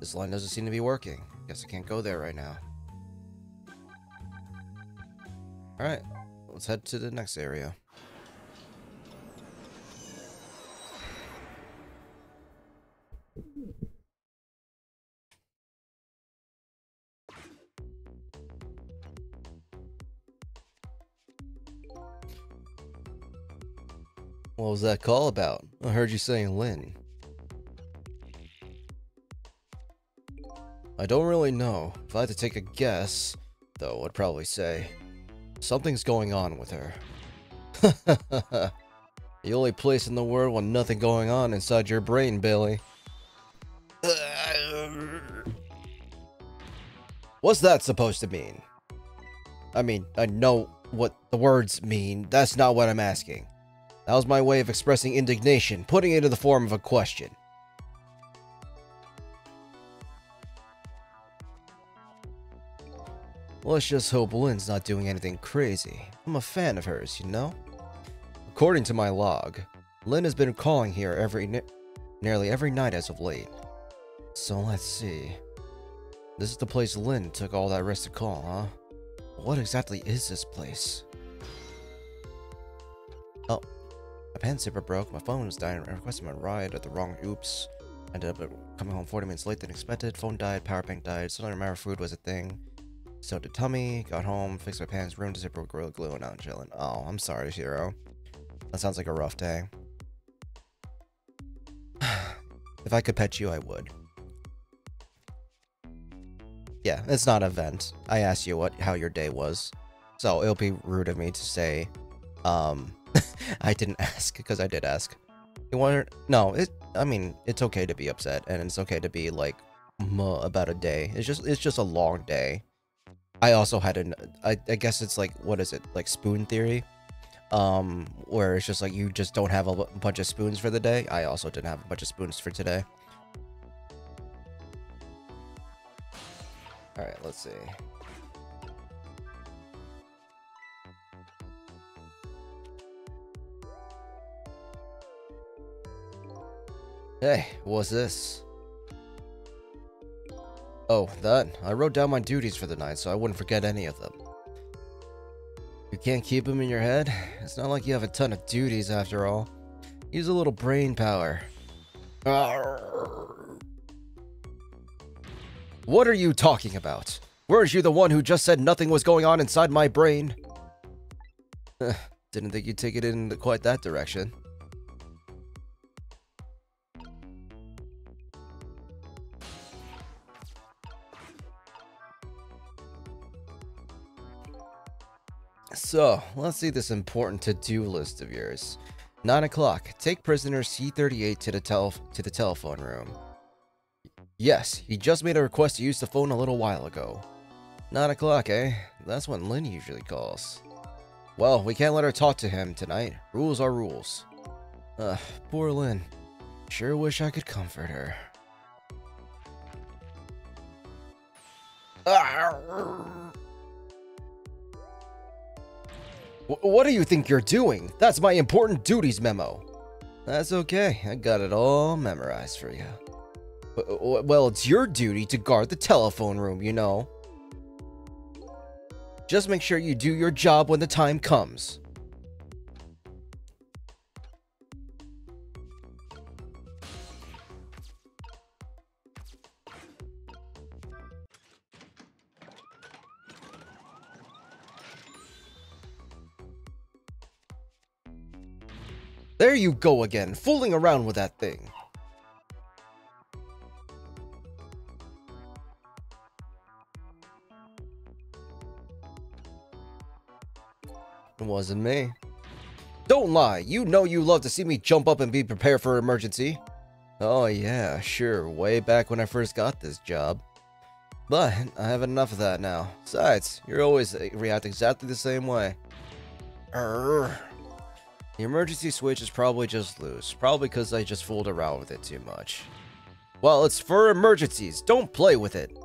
This line doesn't seem to be working. Guess I can't go there right now. Alright, let's head to the next area. What was that call about? I heard you saying Lynn. I don't really know. If I had to take a guess, though, I'd probably say something's going on with her. The only place in the world with nothing going on inside your brain, Billy. What's that supposed to mean? I mean, I know what the words mean. That's not what I'm asking. That was my way of expressing indignation, putting it in the form of a question. Let's just hope Lynn's not doing anything crazy. I'm a fan of hers, you know? According to my log, Lynn has been calling here nearly every night as of late. So let's see. This is the place Lynn took all that risk to call, huh? What exactly is this place? Oh, my pen zipper broke, my phone was dying, I requested my ride at the wrong oops. Ended up coming home 40 minutes late than expected, phone died, power bank died, suddenly remember food was a thing. So did tummy, got home, fixed my pants, ruined the zipper with Gorilla Glue, and now I'm chilling. Oh, I'm sorry, Shiro. That sounds like a rough day. If I could pet you, I would. Yeah, it's not an event. I asked you how your day was. So it'll be rude of me to say, I didn't ask, because I did ask. You want to... No, I mean, it's okay to be upset, and it's okay to be, like, about a day. It's just a long day. I also had I guess it's like, what is it? Like spoon theory? Where it's just like, you just don't have a bunch of spoons for the day. I also didn't have a bunch of spoons for today. Alright, let's see. Hey, what's this? Oh, that. I wrote down my duties for the night, so I wouldn't forget any of them. You can't keep them in your head? It's not like you have a ton of duties, after all. Use a little brain power. What are you talking about? Weren't you the one who just said nothing was going on inside my brain? Didn't think you'd take it in quite that direction. So, let's see this important to-do list of yours. 9 o'clock. Take prisoner C38 to the telephone room. Yes, he just made a request to use the phone a little while ago. 9 o'clock, eh? That's when Lynn usually calls. Well, we can't let her talk to him tonight. Rules are rules. Poor Lynn. Sure wish I could comfort her. What do you think you're doing? That's my important duties memo. That's okay. I got it all memorized for you. Well, it's your duty to guard the telephone room, you know. Just make sure you do your job when the time comes. There you go again, fooling around with that thing. It wasn't me. Don't lie, you know you love to see me jump up and be prepared for an emergency. Oh yeah, sure, way back when I first got this job. But I have enough of that now. Besides, you always react exactly the same way. The emergency switch is probably just loose. Probably because I just fooled around with it too much. Well, it's for emergencies. Don't play with it.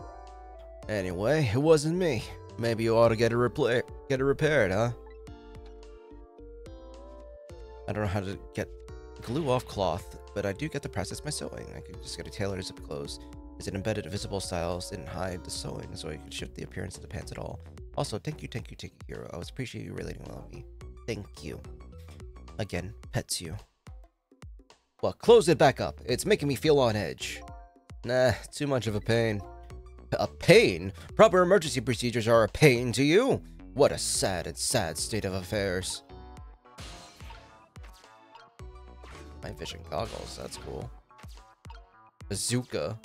Anyway, it wasn't me. Maybe you ought to get it repaired, huh? I don't know how to get glue off cloth, but I do get to practice my sewing. I could just get a tailored zip close. Is it embedded visible styles? Didn't hide the sewing, so I could shift the appearance of the pants at all. Also, thank you, hero. I always appreciate you relating well with me. Thank you. Again, pets you. Well, close it back up. It's making me feel on edge. Nah, too much of a pain. A pain? Proper emergency procedures are a pain to you? What a sad state of affairs. My vision goggles, that's cool. Bazooka.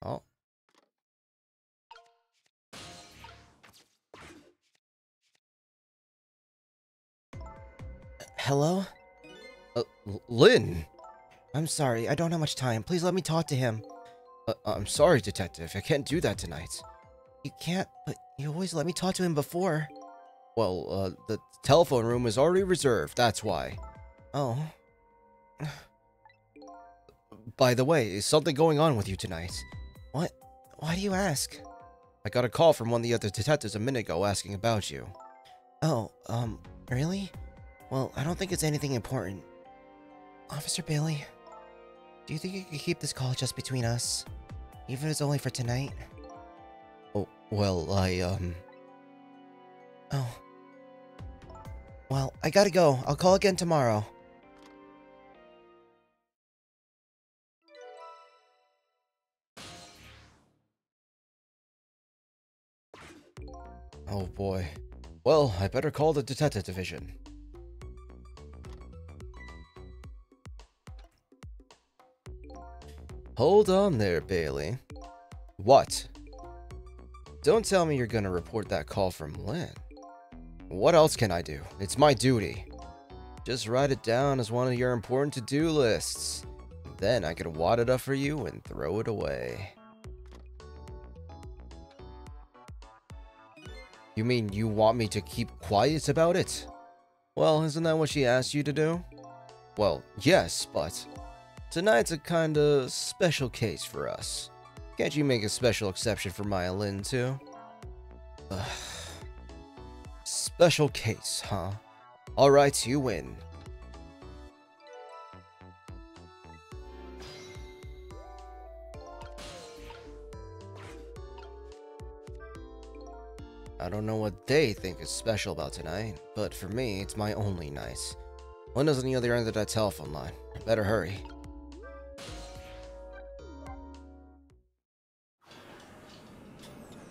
Oh. Hello? Lynn! I'm sorry, I don't have much time. Please let me talk to him. I'm sorry, Detective. I can't do that tonight. You can't, but you always let me talk to him before. Well, the telephone room is already reserved, that's why. Oh. By the way, is something going on with you tonight? What? Why do you ask? I got a call from one of the other detectives a minute ago asking about you. Oh, really? Well, I don't think it's anything important. Officer Bailey, do you think you could keep this call just between us? Even if it's only for tonight? Oh, well, Oh. Well, I gotta go. I'll call again tomorrow. Oh boy. Well, I better call the detective division. Hold on there, Bailey. What? Don't tell me you're gonna report that call from Lynn. What else can I do? It's my duty. Just write it down as one of your important to-do lists. Then I can wad it up for you and throw it away. You mean you want me to keep quiet about it? Well, isn't that what she asked you to do? Well, yes, but tonight's a kinda special case for us. Can't you make a special exception for Maya Lynn, too? Ugh. Special case, huh? Alright, you win. I don't know what they think is special about tonight, but for me, it's my only night. Linda's on the other end of that telephone line. I better hurry.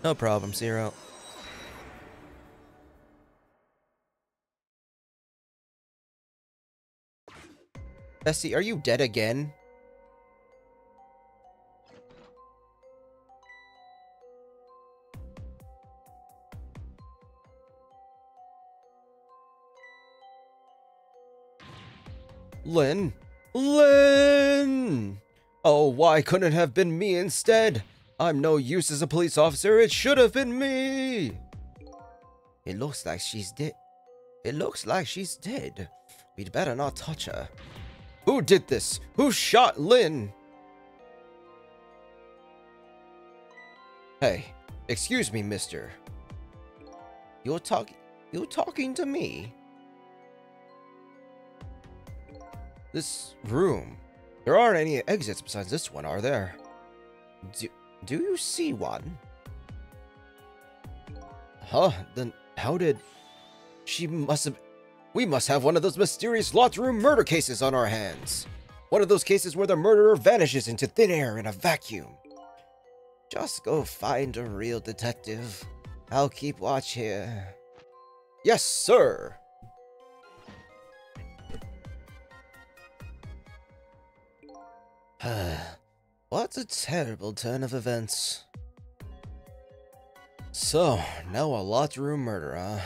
No problem, Zero. Bessie, are you dead again? Lynn? Lynn! Oh, why couldn't it have been me instead? I'm no use as a police officer. It should have been me. It looks like she's dead. It looks like she's dead. We'd better not touch her. Who did this? Who shot Lynn? Hey, excuse me, mister. You're talking to me? This room. There aren't any exits besides this one, are there? Do you see one? Huh? Then how did... We must have one of those mysterious locked room murder cases on our hands. One of those cases where the murderer vanishes into thin air in a vacuum. Just go find a real detective. I'll keep watch here. Yes, sir. What a terrible turn of events. So, now a locked room murder, huh?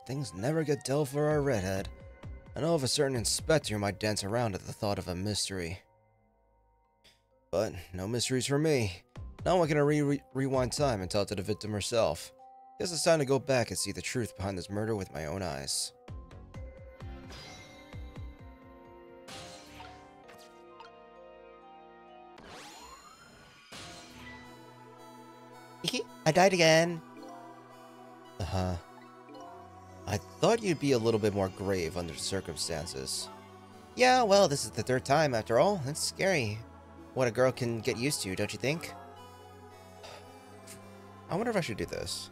Things never get dull for our redhead. I know of a certain inspector who might dance around at the thought of a mystery. But no mysteries for me. Now I'm gonna rewind time and tell it to the victim herself. Guess it's time to go back and see the truth behind this murder with my own eyes. I died again. Uh-huh. I thought you'd be a little bit more grave under the circumstances. Yeah, well, this is the third time after all. It's scary. What a girl can get used to, don't you think? I wonder if I should do this.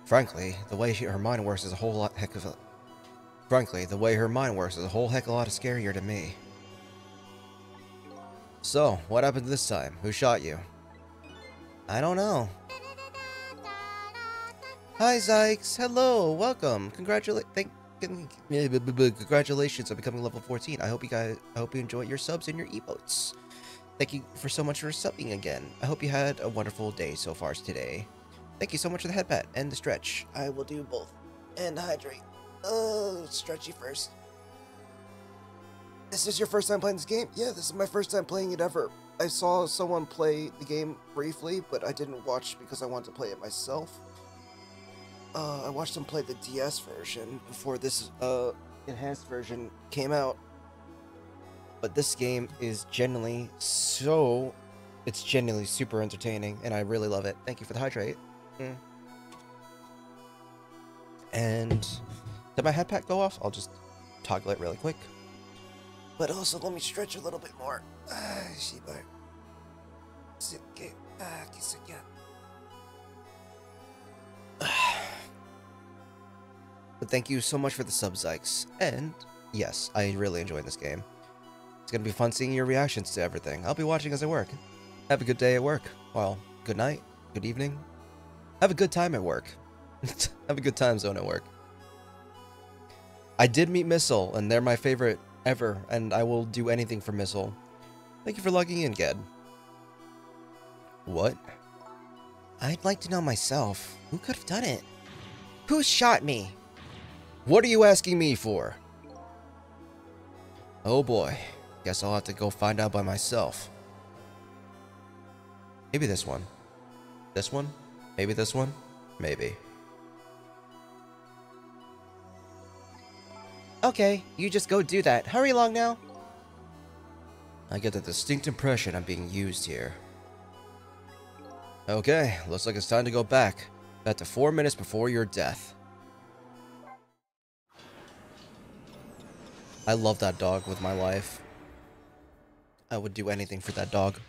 Frankly, the way her mind works is a whole heck of a lot scarier to me. So, what happened this time? Who shot you? I don't know. Hi, Zykes. Hello. Welcome. Congratulations on becoming level 14. I hope you enjoyed your subs and your emotes. Thank you so much for subbing again. I hope you had a wonderful day so far today. Thank you so much for the head pat and the stretch. I will do both. And hydrate. Oh, stretchy first. This is your first time playing this game? Yeah, this is my first time playing it ever. I saw someone play the game briefly, but I didn't watch because I wanted to play it myself. I watched them play the DS version before this enhanced version came out. But this game is genuinely super entertaining, and I really love it. Thank you for the hydrate. And did my head pack go off? I'll just toggle it really quick. But also, let me stretch a little bit more. But thank you so much for the sub, Zykes. And yes, I really enjoyed this game. It's gonna be fun seeing your reactions to everything. I'll be watching as I work. Have a good day at work. Well, good night, good evening. Have a good time at work. Have a good time zone at work. I did meet Missile, and they're my favorite Ever. And I will do anything for Missile. Thank you for logging in, Ged. What? I'd like to know myself. Who could have done it? Who shot me? What are you asking me for? Oh boy. Guess I'll have to go find out by myself. Maybe this one. This one? Maybe this one? Maybe. Okay, you just go do that. Hurry along now. I get the distinct impression I'm being used here. Okay, looks like it's time to go back. Back to 4 minutes before your death. I love that dog with my life. I would do anything for that dog.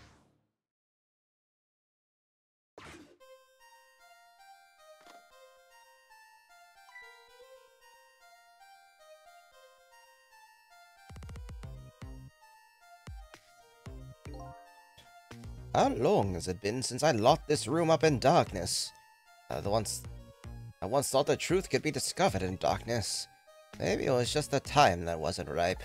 How long has it been since I locked this room up in darkness? I once thought the truth could be discovered in darkness. Maybe it was just the time that wasn't ripe.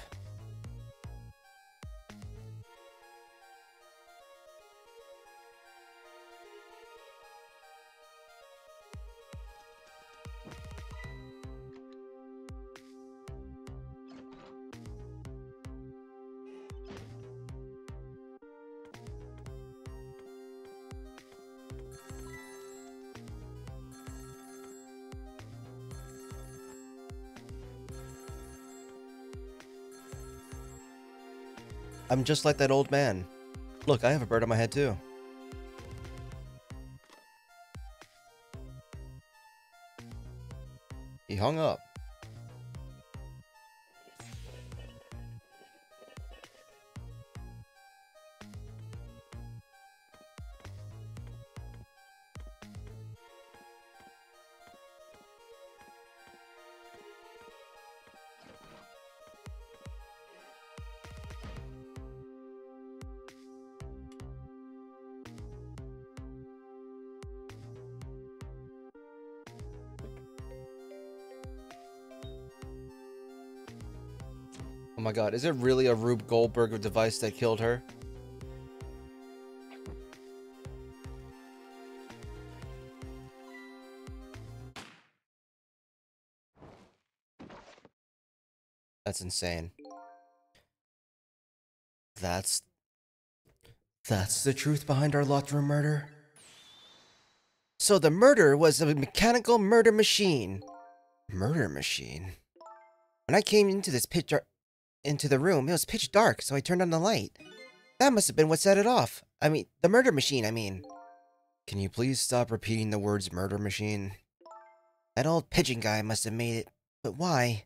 I'm just like that old man. Look, I have a bird on my head too. He hung up. Oh my god, is it really a Rube Goldberg device that killed her? That's insane. That's the truth behind our locked room murder? So the murder was a mechanical murder machine. Murder machine? When I came into the room, it was pitch dark, so I turned on the light. That must have been what set it off. I mean, the murder machine, I mean. Can you please stop repeating the words murder machine? That old pigeon guy must have made it. But why?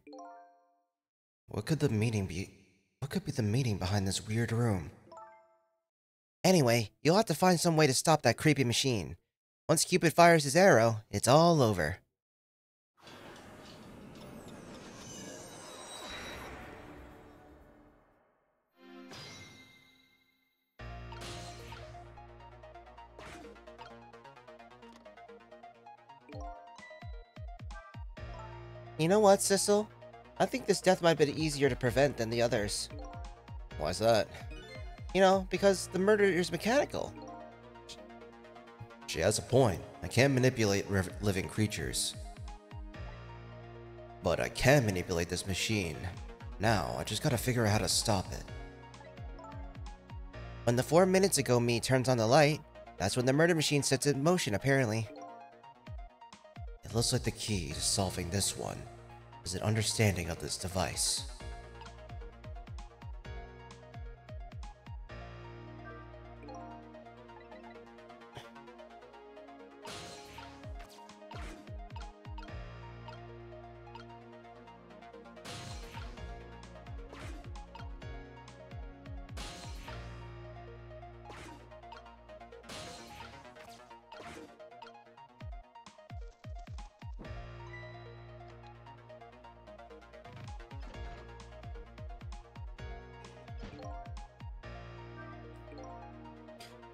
What could the meaning be? What could be the meaning behind this weird room? Anyway, you'll have to find some way to stop that creepy machine. Once Cupid fires his arrow, it's all over. You know what, Sissel? I think this death might be easier to prevent than the others. Why's that? You know, because the murder is mechanical. She has a point. I can't manipulate living creatures. But I can manipulate this machine. Now, I just gotta figure out how to stop it. When the 4 minutes ago me turns on the light, that's when the murder machine sets it in motion, apparently. It looks like the key to solving this one is an understanding of this device.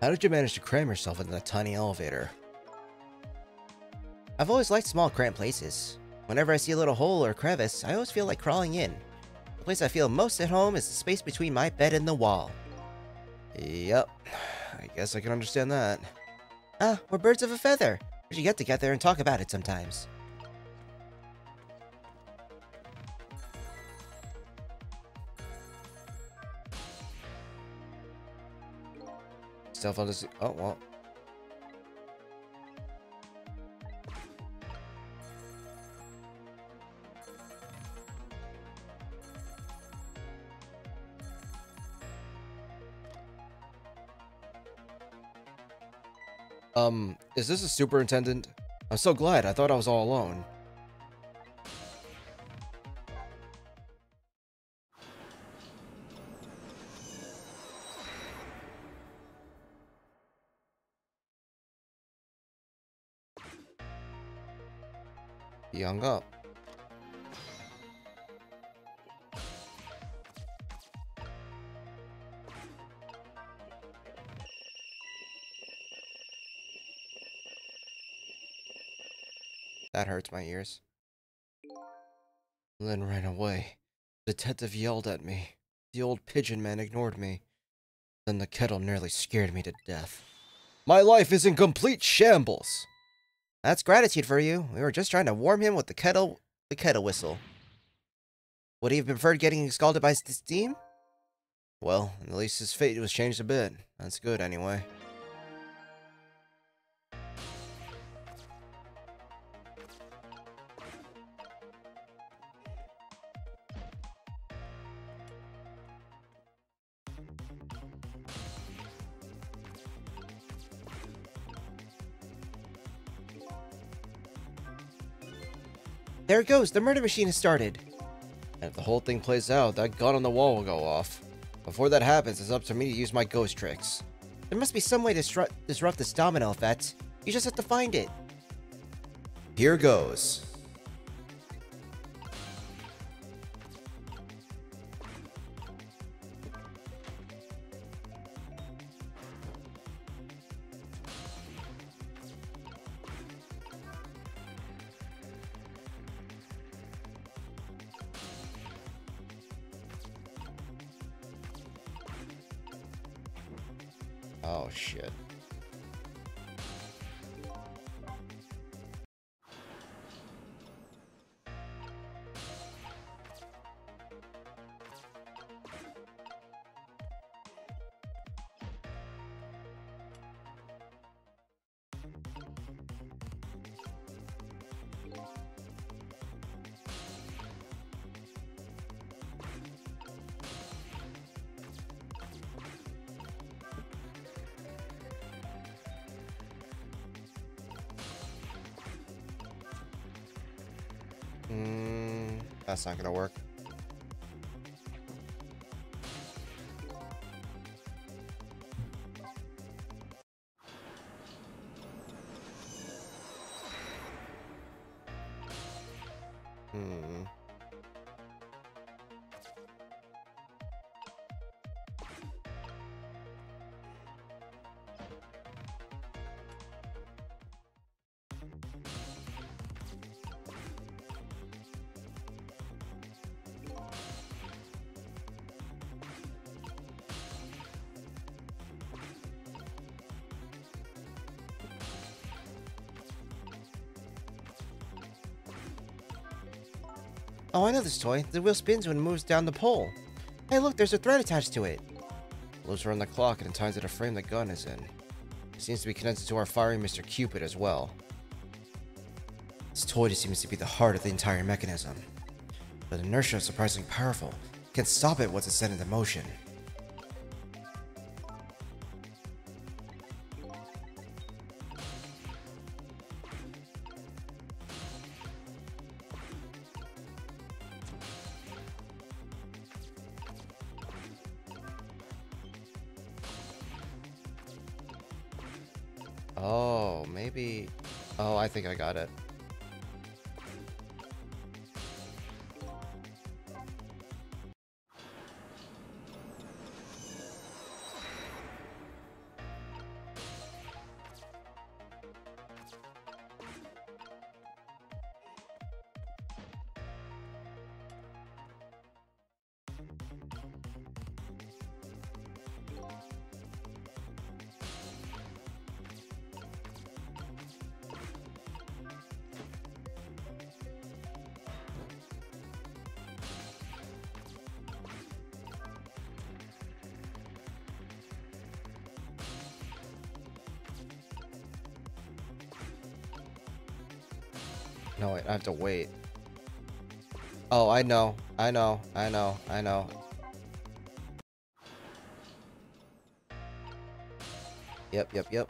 How did you manage to cram yourself into that tiny elevator? I've always liked small, cramped places. Whenever I see a little hole or crevice, I always feel like crawling in. The place I feel most at home is the space between my bed and the wall. Yep. I guess I can understand that. Ah, we're birds of a feather. We should get together and talk about it sometimes. Stuff on this. Oh, well. Is this a superintendent? I'm so glad. I thought I was all alone. He hung up. That hurts my ears. Lynn ran away. The detective yelled at me. The old pigeon man ignored me. Then the kettle nearly scared me to death. My life is in complete shambles. That's gratitude for you. We were just trying to warm him with the kettle whistle. Would he have preferred getting scalded by steam? Well, at least his fate was changed a bit. That's good, anyway. There it goes. The murder machine has started. And if the whole thing plays out, that gun on the wall will go off. Before that happens, it's up to me to use my ghost tricks. There must be some way to disrupt this domino effect. You just have to find it. Here goes. Oh, shit. That's not gonna work. Oh, I know this toy. The wheel spins when it moves down the pole. Hey, look, there's a thread attached to it. Loops around the clock and it ties to the frame the gun is in. It seems to be connected to our firing Mr. Cupid as well. This toy just seems to be the heart of the entire mechanism. But inertia is surprisingly powerful. It can stop it once it's set into motion. Oh, maybe... Oh, I think I got it. No, wait, I have to wait. Oh, I know. I know. I know. I know. Yep, yep, yep.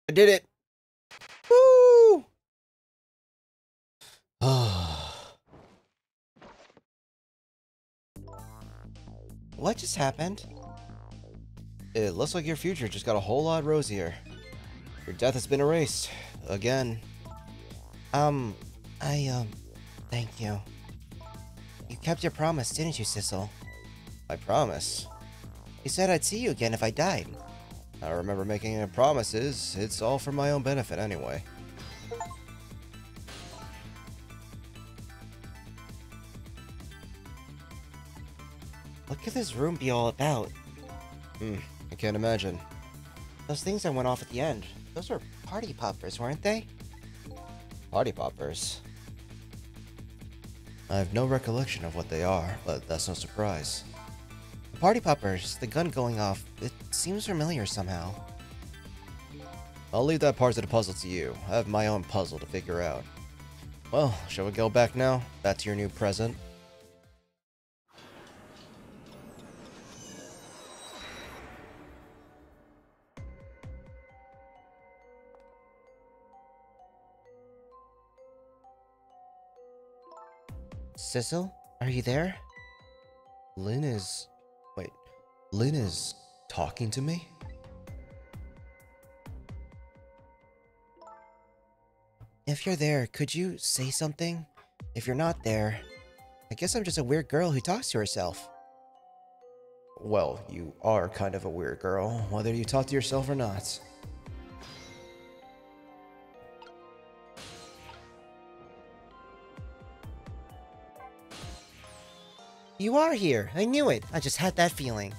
I did it! Woo! What just happened? It looks like your future just got a whole lot rosier. Your death has been erased. Again. Thank you. You kept your promise, didn't you, Sissel? I promise. You said I'd see you again if I died. I don't remember making any promises. It's all for my own benefit anyway. What could this room be all about? I can't imagine. Those things that went off at the end, those were party poppers, weren't they? Party poppers. I have no recollection of what they are, but that's no surprise. The party poppers, the gun going off, it seems familiar somehow. I'll leave that part of the puzzle to you. I have my own puzzle to figure out. Well, shall we go back now? Back to your new present? Sissel, are you there? Lynn is... Wait. Lynn is talking to me? If you're there, could you say something? If you're not there, I guess I'm just a weird girl who talks to herself. Well, you are kind of a weird girl, whether you talk to yourself or not. You are here. I knew it. I just had that feeling.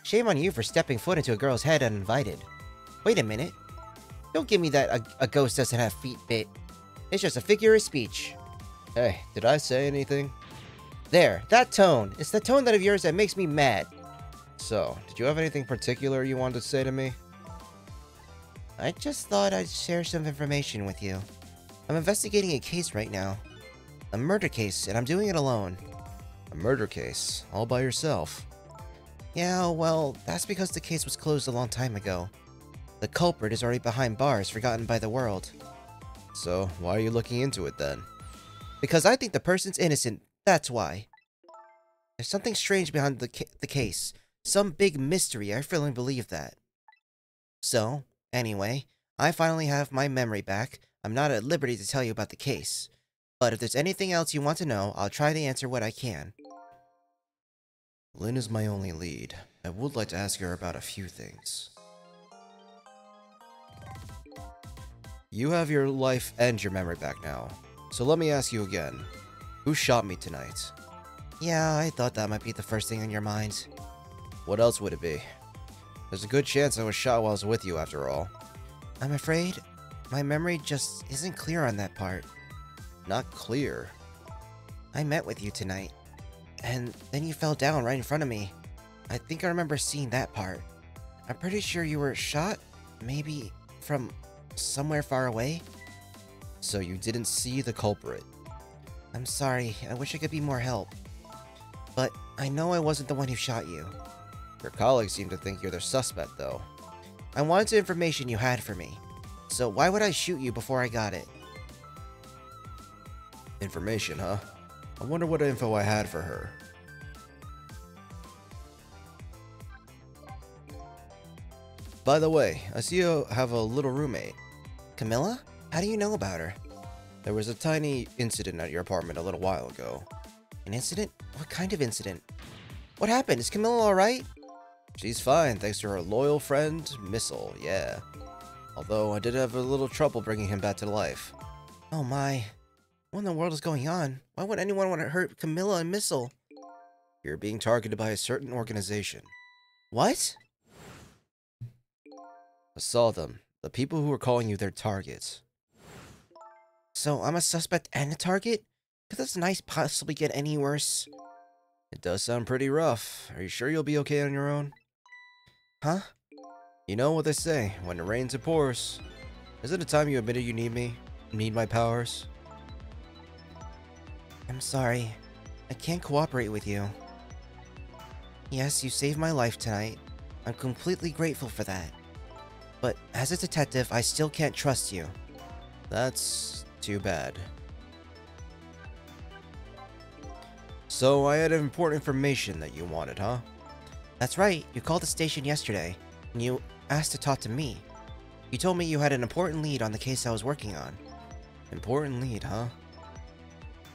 Shame on you for stepping foot into a girl's head uninvited. Wait a minute. Don't give me that a ghost doesn't have feet bit. It's just a figure of speech. Hey, did I say anything? There, that tone. It's the tone that of yours that makes me mad. So, did you have anything particular you wanted to say to me? I just thought I'd share some information with you. I'm investigating a case right now. A murder case, and I'm doing it alone. A murder case? All by yourself? Yeah, well, that's because the case was closed a long time ago. The culprit is already behind bars, forgotten by the world. So, why are you looking into it then? Because I think the person's innocent, that's why. There's something strange behind the case. Some big mystery, I firmly believe that. So, anyway, I finally have my memory back. I'm not at liberty to tell you about the case. But if there's anything else you want to know, I'll try to answer what I can. Lynn is my only lead. I would like to ask her about a few things. You have your life and your memory back now. So let me ask you again. Who shot me tonight? Yeah, I thought that might be the first thing on your mind. What else would it be? There's a good chance I was shot while I was with you after all. I'm afraid my memory just isn't clear on that part. Not clear? I met with you tonight. And then you fell down right in front of me. I think I remember seeing that part. I'm pretty sure you were shot, maybe from somewhere far away. So you didn't see the culprit? I'm sorry, I wish I could be more help. But I know I wasn't the one who shot you. Your colleagues seem to think you're their suspect, though. I wanted the information you had for me. So why would I shoot you before I got it? Information, huh? I wonder what info I had for her. By the way, I see you have a little roommate. Camilla? How do you know about her? There was a tiny incident at your apartment a little while ago. An incident? What kind of incident? What happened? Is Camilla alright? She's fine, thanks to her loyal friend, Missile, yeah. Although I did have a little trouble bringing him back to life. Oh my. What in the world is going on? Why would anyone want to hurt Camilla and Missile? You're being targeted by a certain organization. What? I saw them. The people who were calling you their targets. So I'm a suspect and a target? Could this night possibly get any worse? It does sound pretty rough. Are you sure you'll be okay on your own? Huh? You know what they say, when it rains it pours. Is it a time you admitted you need me? Need my powers? I'm sorry. I can't cooperate with you. Yes, you saved my life tonight. I'm completely grateful for that. But as a detective, I still can't trust you. That's too bad. So I had important information that you wanted, huh? That's right. You called the station yesterday, and you asked to talk to me. You told me you had an important lead on the case I was working on. Important lead, huh?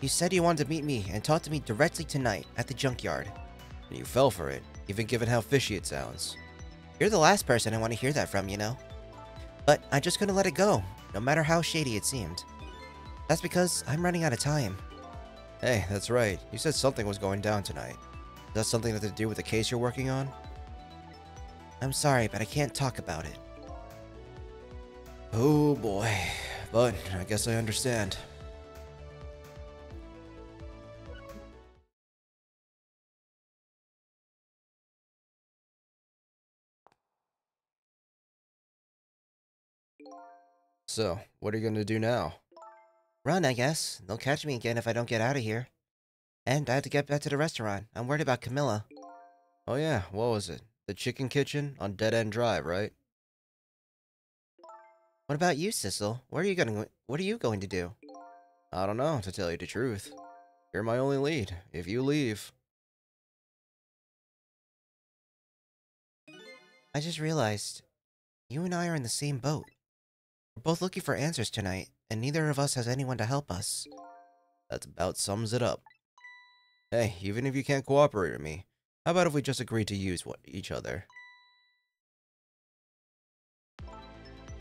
You said you wanted to meet me and talk to me directly tonight at the junkyard. And you fell for it, even given how fishy it sounds. You're the last person I want to hear that from, you know? But I'm just gonna let it go, no matter how shady it seemed. That's because I'm running out of time. Hey, that's right. You said something was going down tonight. Is that something to do with the case you're working on? I'm sorry, but I can't talk about it. Oh boy. But I guess I understand. So, what are you gonna do now? Run, I guess. They'll catch me again if I don't get out of here. And I have to get back to the restaurant. I'm worried about Camilla. Oh yeah, what was it? The chicken kitchen on Dead End Drive, right? What about you, Sissel? What are you going to do? I don't know, to tell you the truth. You're my only lead. If you leave... I just realized, you and I are in the same boat. We're both looking for answers tonight, and neither of us has anyone to help us. That about sums it up. Hey, even if you can't cooperate with me, how about if we just agree to use each other?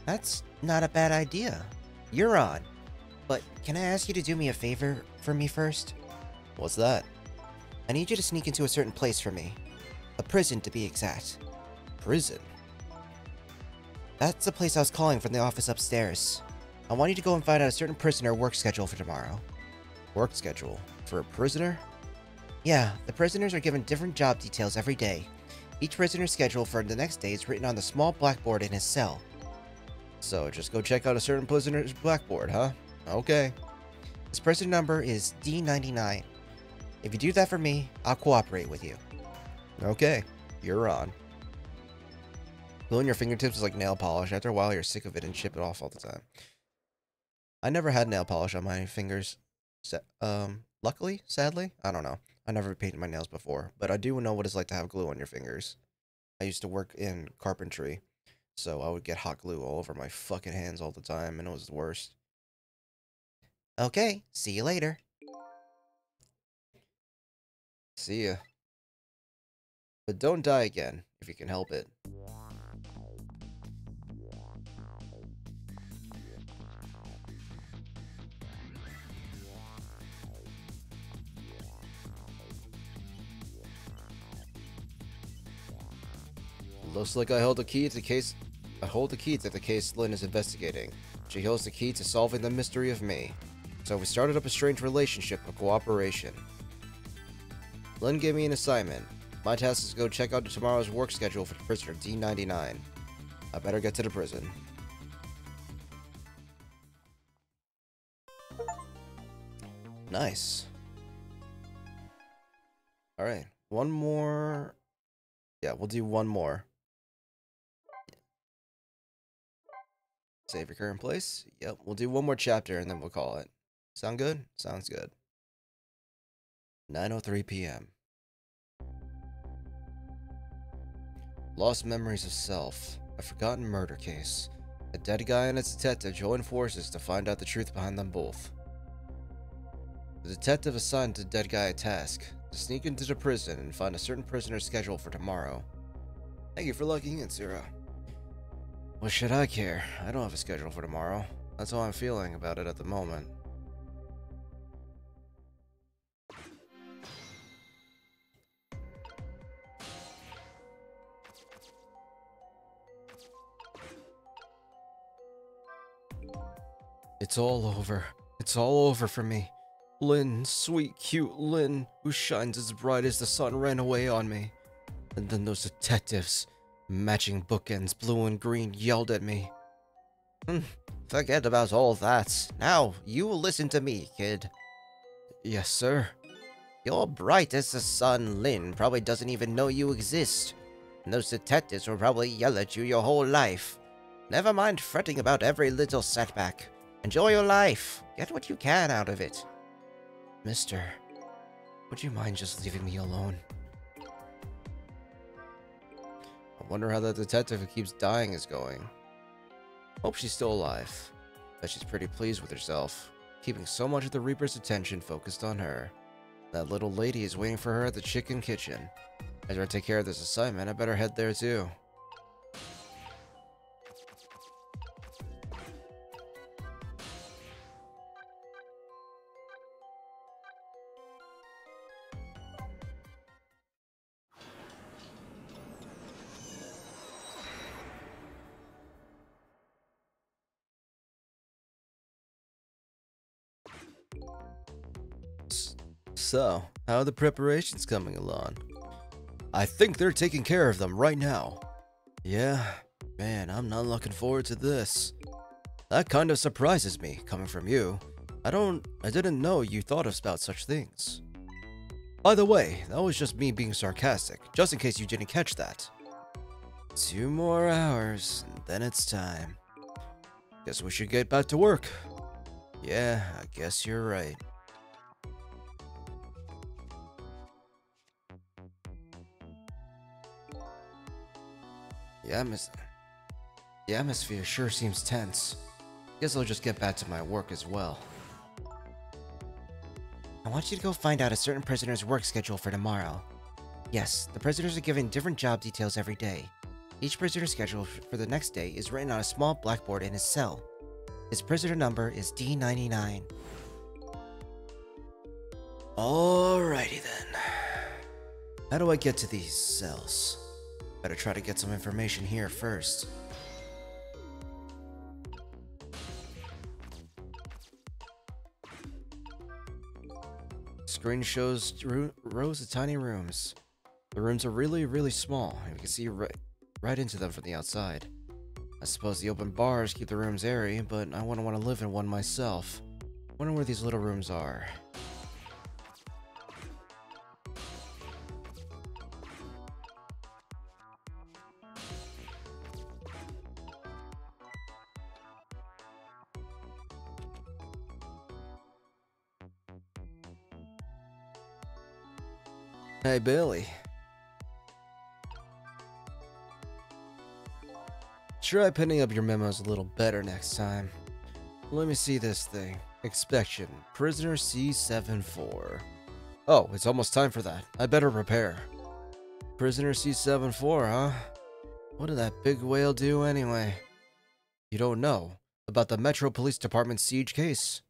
That's not a bad idea. You're on. But can I ask you to do me a favor for me first? What's that? I need you to sneak into a certain place for me. A prison, to be exact. Prison? That's the place I was calling from the office upstairs. I want you to go and find out a certain prisoner work schedule for tomorrow. Work schedule? For a prisoner? Yeah, the prisoners are given different job details every day. Each prisoner's schedule for the next day is written on the small blackboard in his cell. So, just go check out a certain prisoner's blackboard, huh? Okay. His prisoner number is D99. If you do that for me, I'll cooperate with you. Okay, you're on. Gluing your fingertips is like nail polish. After a while, you're sick of it and chip it off all the time. I never had nail polish on my fingers. Luckily, sadly, I don't know. I never painted my nails before, but I do know what it's like to have glue on your fingers. I used to work in carpentry, so I would get hot glue all over my fucking hands all the time, and it was the worst. Okay, see you later. See ya. But don't die again, if you can help it. Looks like I hold the key to the case. I hold the key to the case Lynn is investigating. She holds the key to solving the mystery of me. So we started up a strange relationship of cooperation. Lynn gave me an assignment. My task is to go check out tomorrow's work schedule for the prisoner D99. I better get to the prison. Nice. Alright, one more. Yeah, we'll do one more. Save your current place. Yep, we'll do one more chapter and then we'll call it. Sound good? Sounds good. 9:03 p.m. Lost memories of self. A forgotten murder case. A dead guy and a detective join forces to find out the truth behind them both. The detective assigned the dead guy a task to sneak into the prison and find a certain prisoner's schedule for tomorrow. Thank you for logging in, Zero. What should I care? I don't have a schedule for tomorrow. That's how I'm feeling about it at the moment. It's all over. It's all over for me. Lynn, sweet, cute Lynn, who shines as bright as the sun, ran away on me. And then those detectives, matching bookends, blue and green, yelled at me. Forget about all that. Now, you listen to me, kid. Yes, sir. You're bright as the sun. Lynn probably doesn't even know you exist. And those detectives will probably yell at you your whole life. Never mind fretting about every little setback. Enjoy your life. Get what you can out of it. Mister, would you mind just leaving me alone? I wonder how that detective who keeps dying is going. Hope she's still alive. Bet she's pretty pleased with herself, keeping so much of the Reaper's attention focused on her. That little lady is waiting for her at the chicken kitchen. After I take care of this assignment, I better head there too. So, how are the preparations coming along? I think they're taking care of them right now. Yeah, man, I'm not looking forward to this. That kind of surprises me, coming from you. I didn't know you thought about such things. By the way, that was just me being sarcastic, just in case you didn't catch that. 2 more hours, and then it's time. Guess we should get back to work. Yeah, I guess you're right. The atmosphere sure seems tense. Guess I'll just get back to my work as well. I want you to go find out a certain prisoner's work schedule for tomorrow. Yes, the prisoners are given different job details every day. Each prisoner's schedule for the next day is written on a small blackboard in his cell. His prisoner number is D99. Alrighty then. How do I get to these cells? Better try to get some information here first. Screen shows rows of tiny rooms. The rooms are really small, and you can see right into them from the outside. I suppose the open bars keep the rooms airy, but I wouldn't want to live in one myself. Wonder where these little rooms are. Hey, Billy. Try pinning up your memos a little better next time. Let me see this thing. Inspection. Prisoner C74. Oh, it's almost time for that. I better prepare. Prisoner C74, huh? What did that big whale do anyway? You don't know about the Metro Police Department siege case?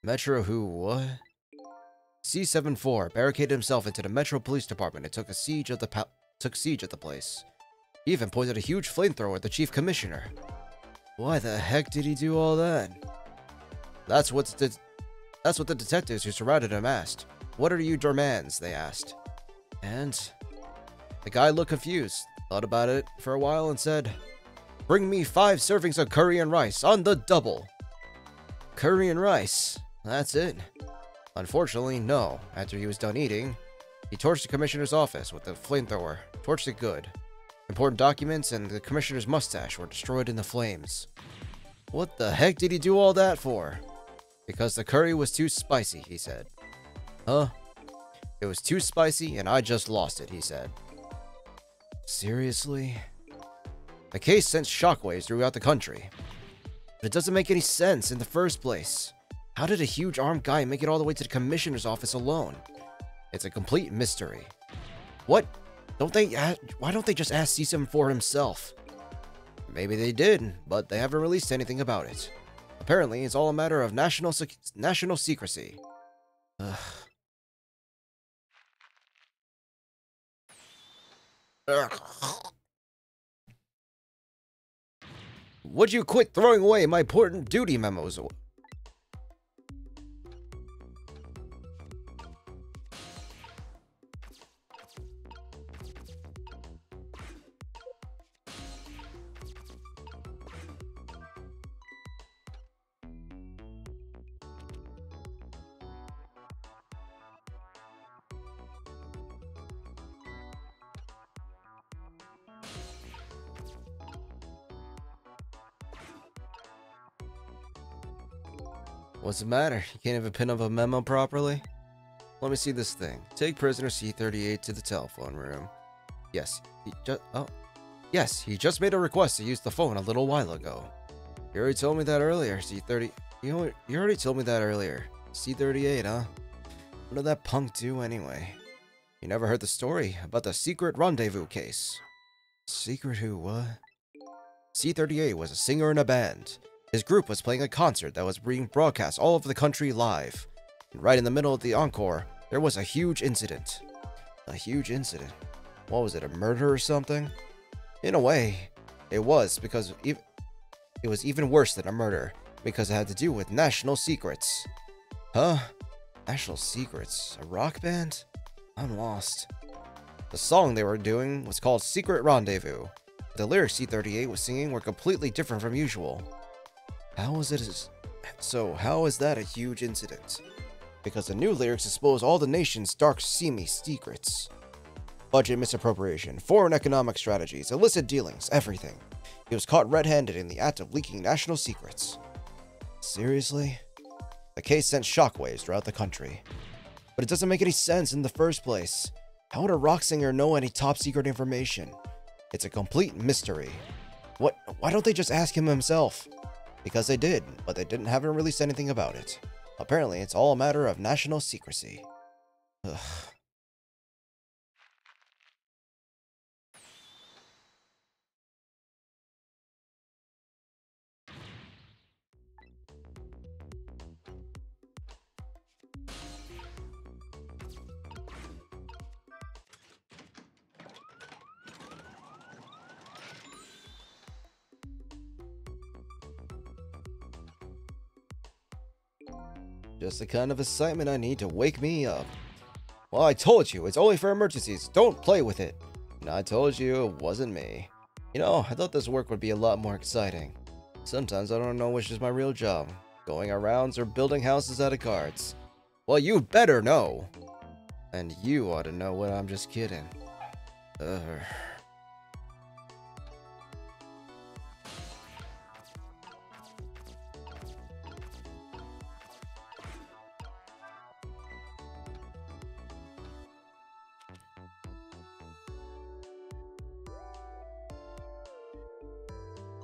Metro who, what? C74 barricaded himself into the Metro Police Department and took siege of the place. He even pointed a huge flamethrower at the Chief Commissioner. Why the heck did he do all that? That's what the detectives who surrounded him asked. What are your demands? They asked. And the guy looked confused, thought about it for a while and said, "Bring me 5 servings of curry and rice on the double." Curry and rice. That's it. Unfortunately, no. After he was done eating, he torched the commissioner's office with the flamethrower. Torched it good. Important documents and the commissioner's mustache were destroyed in the flames. What the heck did he do all that for? Because the curry was too spicy, he said. Huh? It was too spicy and I just lost it, he said. Seriously? The case sent shockwaves throughout the country. But it doesn't make any sense in the first place. How did a huge armed guy make it all the way to the commissioner's office alone? It's a complete mystery. What? Why don't they just ask C74 himself? Maybe they did, but they haven't released anything about it. Apparently, it's all a matter of national secrecy. Ugh. Would you quit throwing away my important duty memos? What's the matter? You can't even pin up a memo properly? Let me see this thing. Take prisoner C38 to the telephone room. Yes, he just made a request to use the phone a little while ago. You already told me that earlier, You already told me that earlier. C38, huh? What did that punk do anyway? You never heard the story about the secret rendezvous case. Secret who, what? C38 was a singer in a band. His group was playing a concert that was being broadcast all over the country live. And right in the middle of the encore, there was a huge incident. A huge incident? What was it, a murder or something? In a way, it was, because it was even worse than a murder, because it had to do with national secrets. Huh? National secrets? A rock band? I'm lost. The song they were doing was called Secret Rendezvous. The lyrics C38 was singing were completely different from usual. How is that a huge incident? Because the new lyrics expose all the nation's dark, seamy secrets. Budget misappropriation, foreign economic strategies, illicit dealings, everything. He was caught red-handed in the act of leaking national secrets. Seriously? The case sent shockwaves throughout the country. But it doesn't make any sense in the first place. How would a rock singer know any top-secret information? It's a complete mystery. Why don't they just ask him himself? Because they did, but they haven't released anything about it. Apparently, it's all a matter of national secrecy. Ugh. Just the kind of excitement I need to wake me up. Well, I told you, it's only for emergencies. Don't play with it. And I told you it wasn't me. You know, I thought this work would be a lot more exciting. Sometimes I don't know which is my real job. Going around or building houses out of cards. Well, you better know. And you ought to know what I'm just kidding.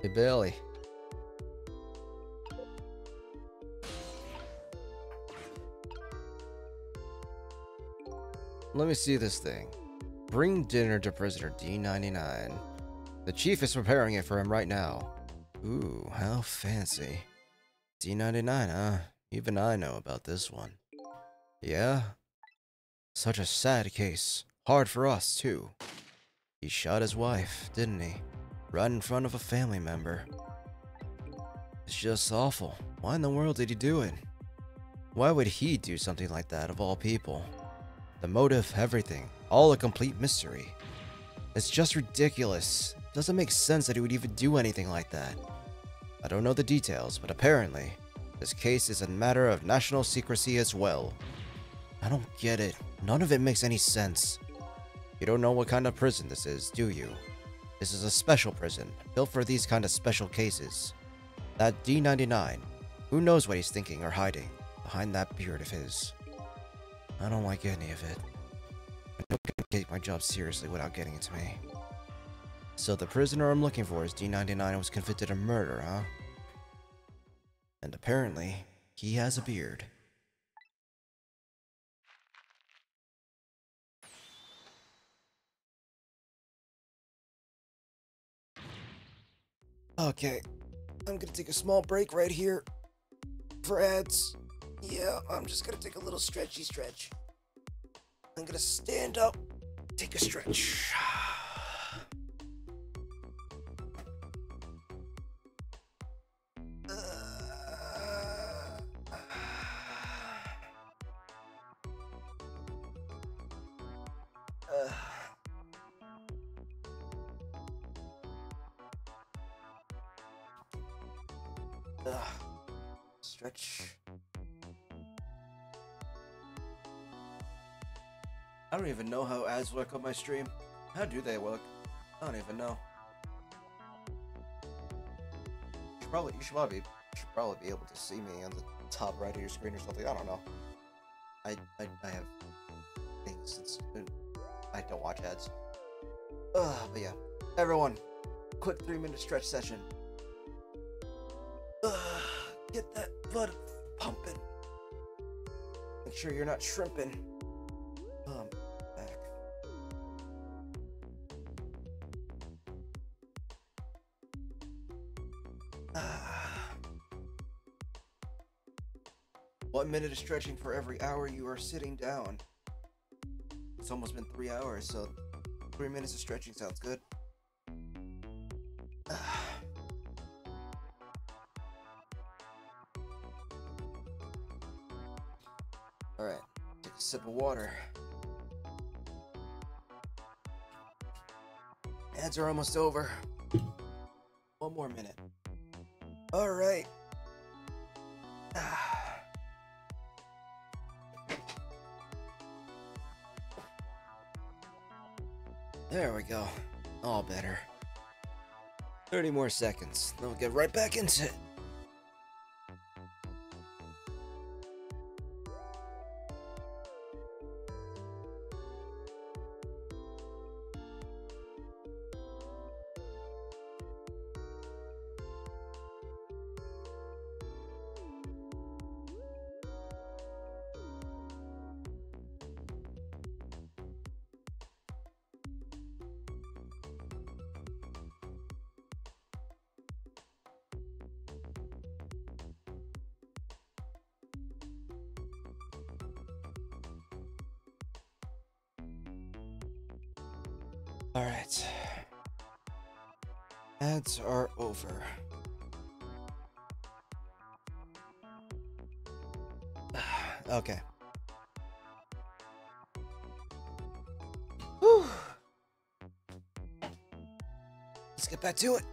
Hey, Billy. Let me see this thing. Bring dinner to prisoner D99. The chief is preparing it for him right now. Ooh, how fancy. D99, huh? Even I know about this one. Yeah? Such a sad case. Hard for us, too. He shot his wife, didn't he? Right in front of a family member. It's just awful. Why in the world did he do it? Why would he do something like that, of all people? The motive, everything. All a complete mystery. It's just ridiculous. Doesn't make sense that he would even do anything like that. I don't know the details, but apparently, this case is a matter of national secrecy as well. I don't get it. None of it makes any sense. You don't know what kind of prison this is, do you? This is a special prison, built for these kind of special cases. That D99, who knows what he's thinking or hiding behind that beard of his. I don't like any of it. I don't take my job seriously without getting it to me. So the prisoner I'm looking for is D99 and was convicted of murder, huh? And apparently, He has a beard. Okay, I'm gonna take a small break right here for ads. Yeah, I'm just gonna take a little stretchy stretch. I'm gonna stand up, take a stretch. Stretch. I don't even know how ads work on my stream. How do they work? I don't even know. You should probably be able to see me on the top right of your screen or something. I don't know. I have things. I don't watch ads. But yeah, everyone, quick 3-minute stretch session. Get that blood pumping. Make sure you're not shrimping. Back. One minute of stretching for every hour you are sitting down. It's almost been 3 hours, so 3 minutes of stretching sounds good. Alright, take a sip of water. Ads are almost over. 1 more minute. Alright. There we go. All better. 30 more seconds. Then we'll get right back into it. Alright. Ads are over. Okay. Whew. Let's get back to it.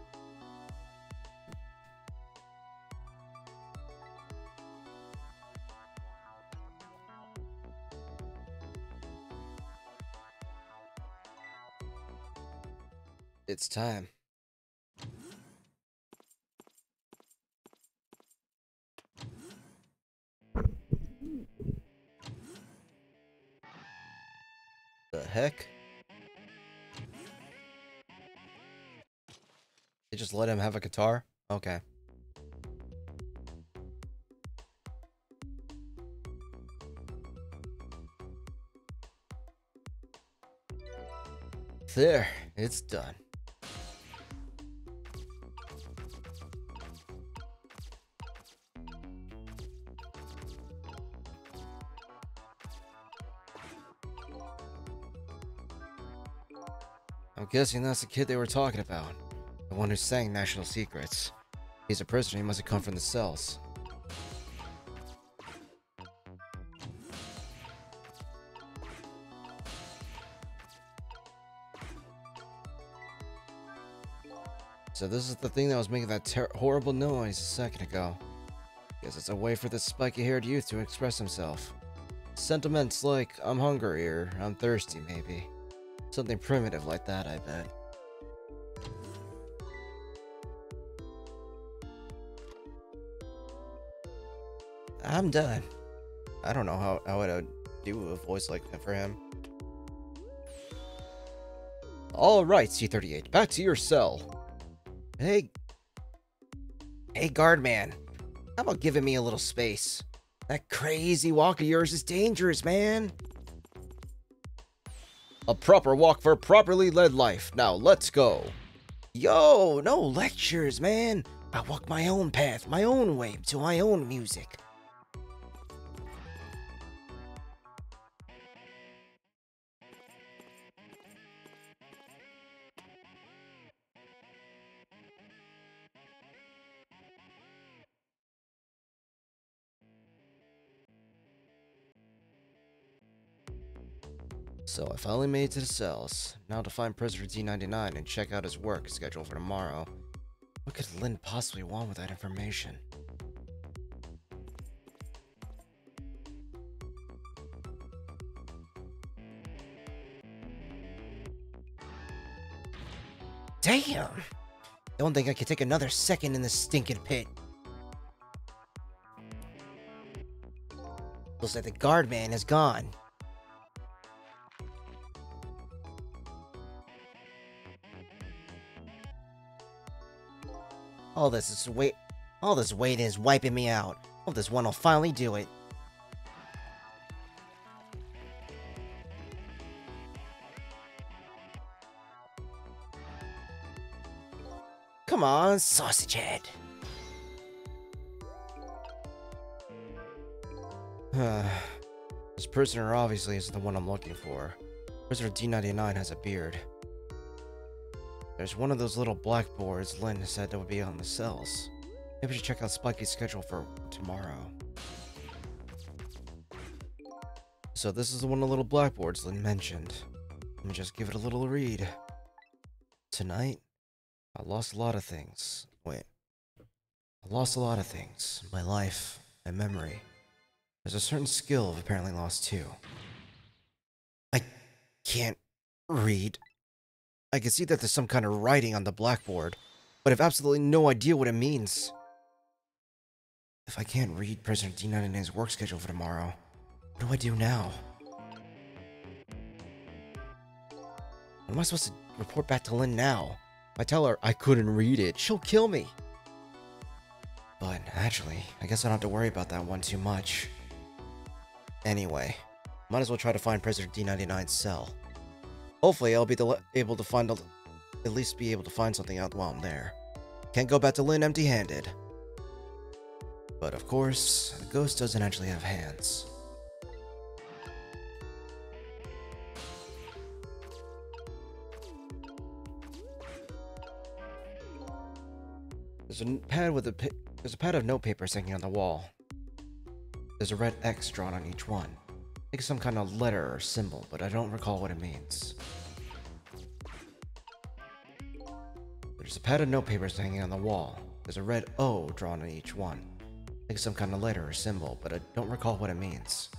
It's time. The heck? They just let him have a guitar? Okay. There, it's done. I'm guessing that's the kid they were talking about. The one who sang National Secrets. He's a prisoner, he must have come from the cells. So this is the thing that was making that horrible noise a second ago. Guess it's a way for this spiky-haired youth to express himself. Sentiments like, I'm hungry or I'm thirsty, maybe. Something primitive like that, I bet. I'm done. I don't know how I would do a voice like that for him. Alright, C-38, back to your cell. Hey, guard man. How about giving me a little space? That crazy walk of yours is dangerous, man. A proper walk for properly led life. Now, let's go. Yo, no lectures, man. I walk my own path, my own way, to my own music. So I finally made it to the cells. Now to find prisoner D99 and check out his work schedule for tomorrow. What could Lynn possibly want with that information? Damn! Don't think I could take another second in this stinking pit. Looks like the guard man is gone. All this waiting is wiping me out. Hope this one will finally do it. Come on, sausage head. This prisoner obviously isn't the one I'm looking for. Prisoner D99 has a beard. There's one of those little blackboards Lynn said that would be on the cells. Maybe we should check out Spiky's schedule for tomorrow. So this is one of the little blackboards Lynn mentioned. Let me just give it a little read. Tonight, I lost a lot of things. I lost a lot of things. My life, my memory. There's a certain skill I've apparently lost too. I can't read. I can see that there's some kind of writing on the blackboard, but I have absolutely no idea what it means. If I can't read Prisoner D99's work schedule for tomorrow, what do I do now? What am I supposed to report back to Lynn now? If I tell her I couldn't read it, she'll kill me. But actually, I guess I don't have to worry about that one too much. Anyway, might as well try to find Prisoner D99's cell. Hopefully, I'll be able to find at least be able to find something out while I'm there. Can't go back to Lynn empty-handed. But of course, the ghost doesn't actually have hands. There's a pad of notepaper hanging on the wall. There's a red X drawn on each one. I think it's some kind of letter or symbol, but I don't recall what it means. There's a pad of notepapers hanging on the wall. There's a red O drawn on each one. I think it's some kind of letter or symbol, but I don't recall what it means.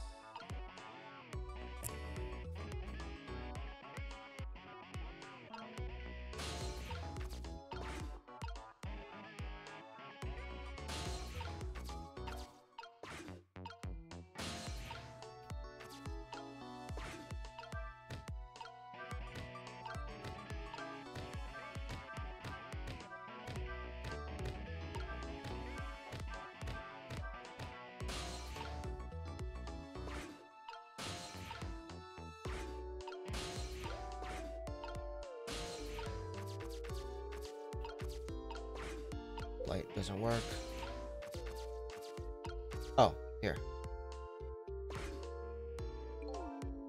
Light doesn't work. Oh, here.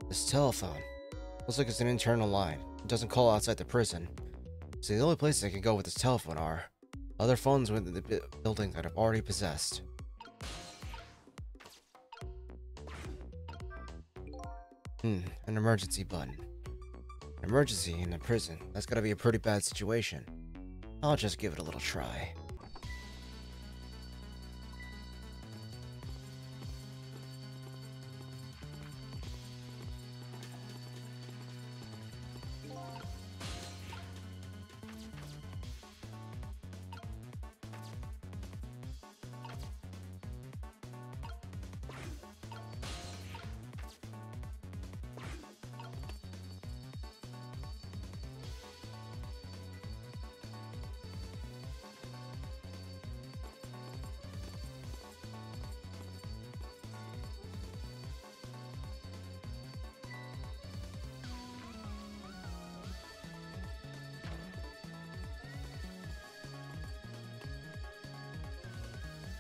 This telephone. Looks like it's an internal line. It doesn't call outside the prison. So the only places I can go with this telephone are other phones within the building that I've already possessed. An emergency button. An emergency in the prison. That's gotta be a pretty bad situation. I'll just give it a little try.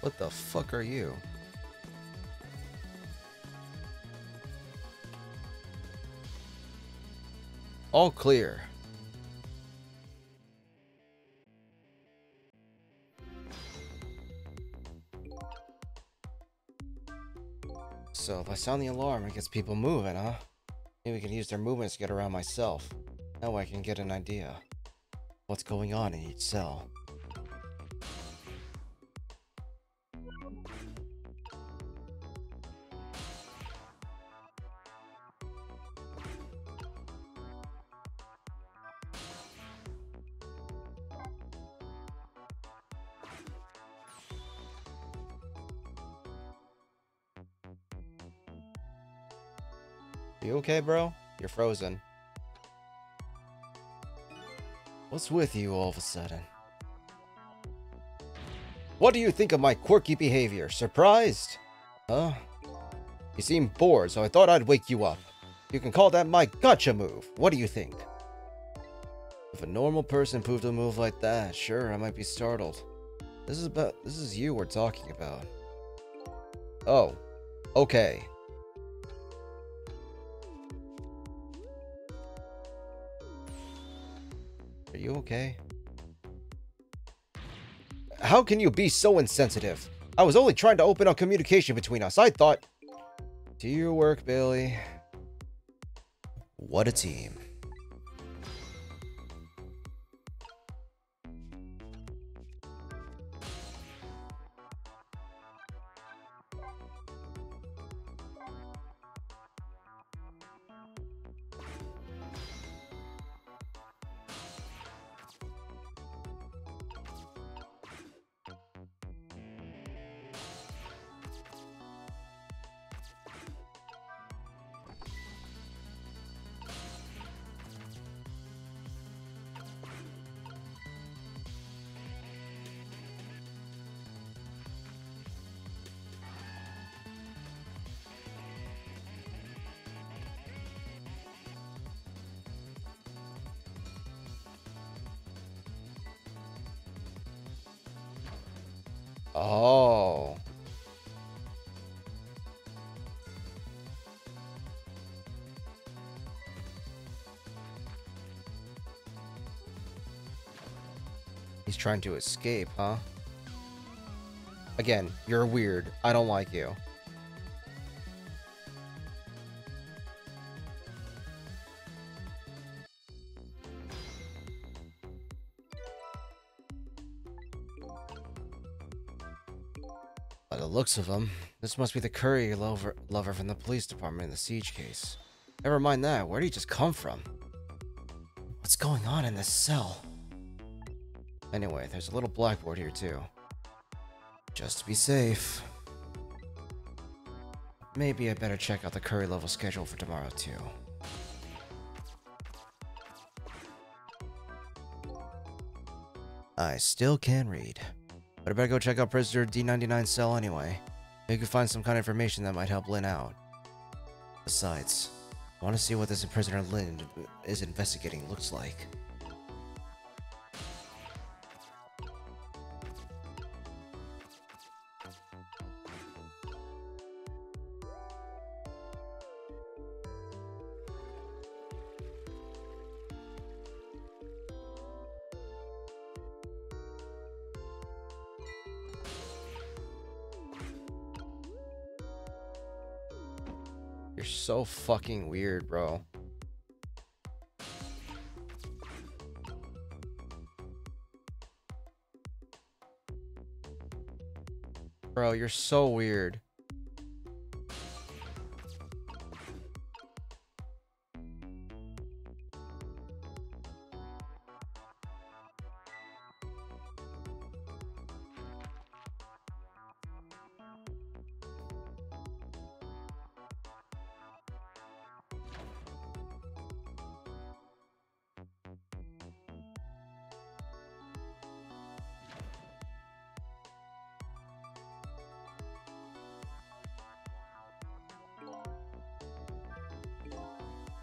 What the fuck are you? All clear. So if I sound the alarm, it gets people moving, huh? Maybe we can use their movements to get around myself. That way I can get an idea what's going on in each cell. You okay, bro? You're frozen. What's with you all of a sudden? What do you think of my quirky behavior? Surprised? Huh? You seem bored, so I thought I'd wake you up. You can call that my gotcha move. What do you think? If a normal person proved a move like that, sure, I might be startled. This is you we're talking about. Oh. Okay. Are you okay? How can you be so insensitive? I was only trying to open up communication between us. I thought... Do your work, Bailey. What a team. Oh. He's trying to escape, huh? Again, you're weird. I don't like you. By the looks of him, this must be the curry lover from the police department in the siege case. Never mind that, where did he just come from? What's going on in this cell? Anyway, there's a little blackboard here too. Just to be safe. Maybe I better check out the curry level schedule for tomorrow too. I still can read. But I better go check out prisoner D99's cell anyway. Maybe we can find some kind of information that might help Lynn out. Besides, I want to see what this prisoner Lynn is investigating looks like. You're so fucking weird, bro. Bro, you're so weird.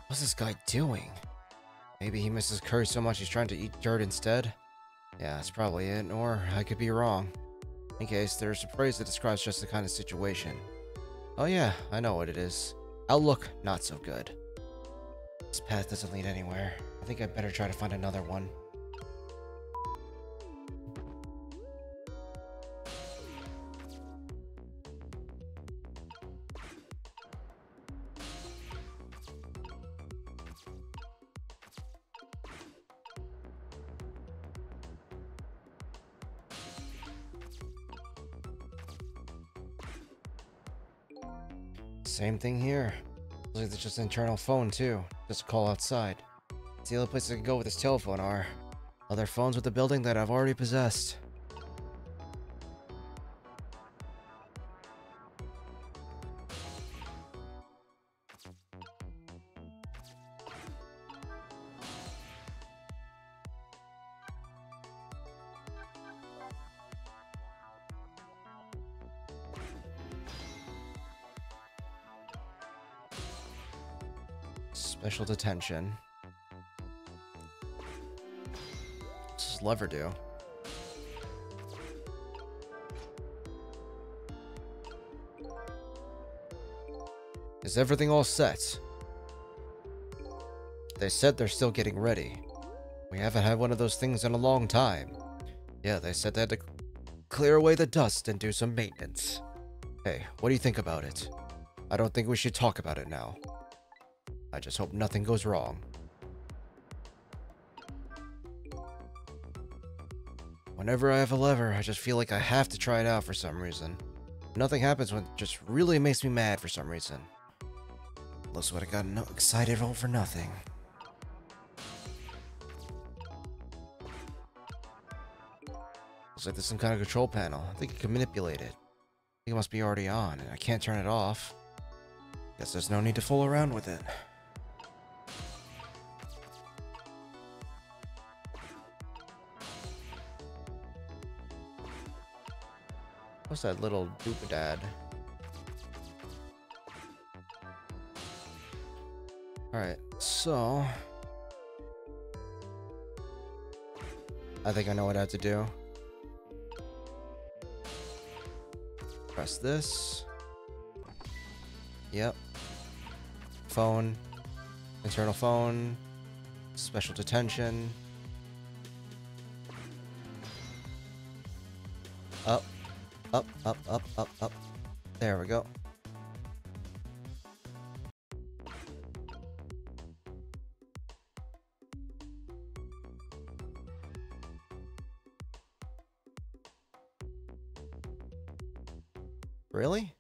What's this guy doing? Maybe he misses curry so much he's trying to eat dirt instead? Yeah, that's probably it, or I could be wrong. In case, there's a phrase that describes just the kind of situation. Oh yeah, I know what it is. Outlook, not so good. This path doesn't lead anywhere. I think I better try to find another one. Same thing here. Looks like it's just an internal phone too. Just a call outside. It's the only place I can go with this telephone are other phones with the building that I've already possessed. Special detention. What's this lever do? Is everything all set? They said they're still getting ready. We haven't had one of those things in a long time. Yeah, they said they had to clear away the dust and do some maintenance. Hey, what do you think about it? I don't think we should talk about it now. I just hope nothing goes wrong. Whenever I have a lever, I just feel like I have to try it out for some reason. Nothing happens when it just really makes me mad for some reason. Looks like I got excited all for nothing. Looks like there's some kind of control panel. I think I can manipulate it. I think it must be already on, and I can't turn it off. Guess there's no need to fool around with it. What's that little doobadad? Alright, so... I think I know what I have to do. Press this. Yep. Phone. Internal phone. Special detention. Up. Up, up, up, up, up. There we go. Really?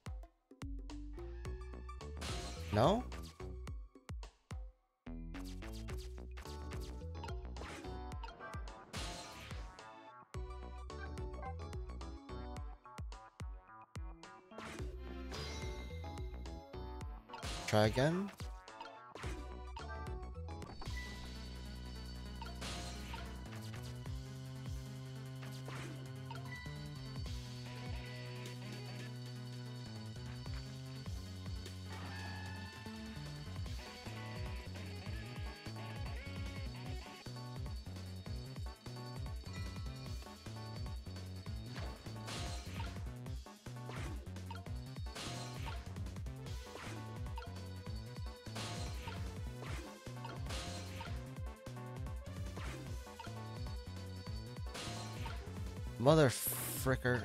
No? Try again. Mother fricker.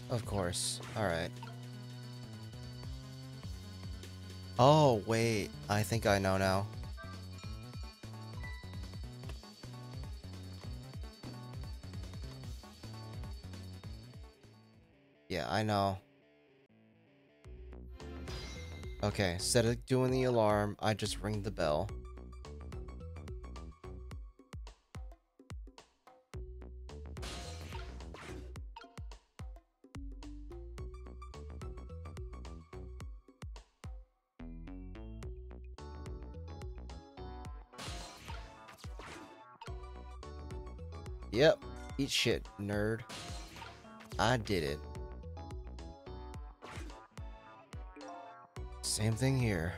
Of course. Alright. Oh, wait. I think I know now. Yeah, I know. Okay, instead of doing the alarm, I just ring the bell. Yep. Eat shit, nerd. I did it. Same thing here.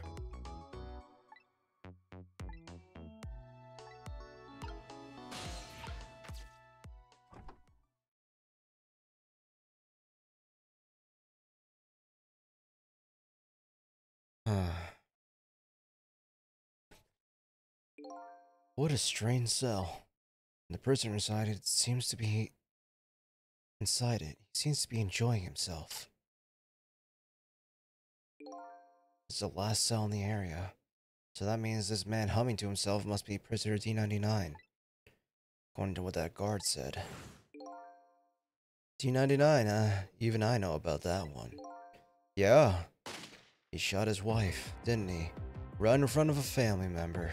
What a strange cell. The prisoner inside it seems to be inside it. He seems to be enjoying himself. It's the last cell in the area. So that means this man humming to himself must be prisoner D99. According to what that guard said. D99, even I know about that one. Yeah. He shot his wife, didn't he? Right in front of a family member.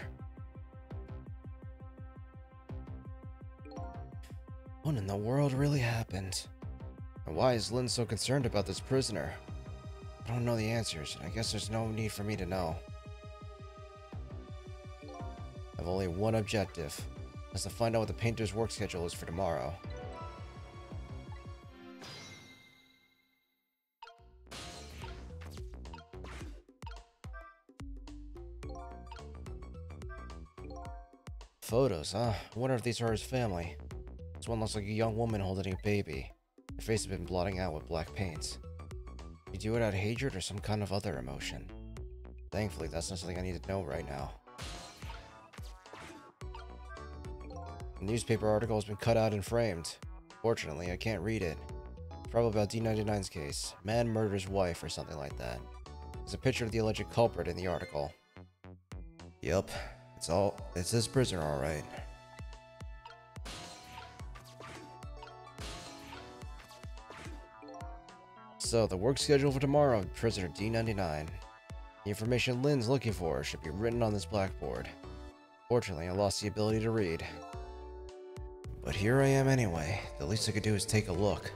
What in the world really happened? And why is Lynn so concerned about this prisoner? I don't know the answers, and I guess there's no need for me to know. I have only one objective. That's to find out what the painter's work schedule is for tomorrow. Photos, huh? I wonder if these are his family. This one looks like a young woman holding a baby. Her face has been blotting out with black paint. You do it out of hatred or some kind of other emotion? Thankfully, that's not something I need to know right now. The newspaper article has been cut out and framed. Fortunately, I can't read it. It's probably about D99's case. Man murders wife or something like that. There's a picture of the alleged culprit in the article. Yup. It's this prisoner, alright. So, the work schedule for tomorrow, prisoner D99. The information Lynn's looking for should be written on this blackboard. Fortunately, I lost the ability to read. But here I am anyway. The least I could do is take a look.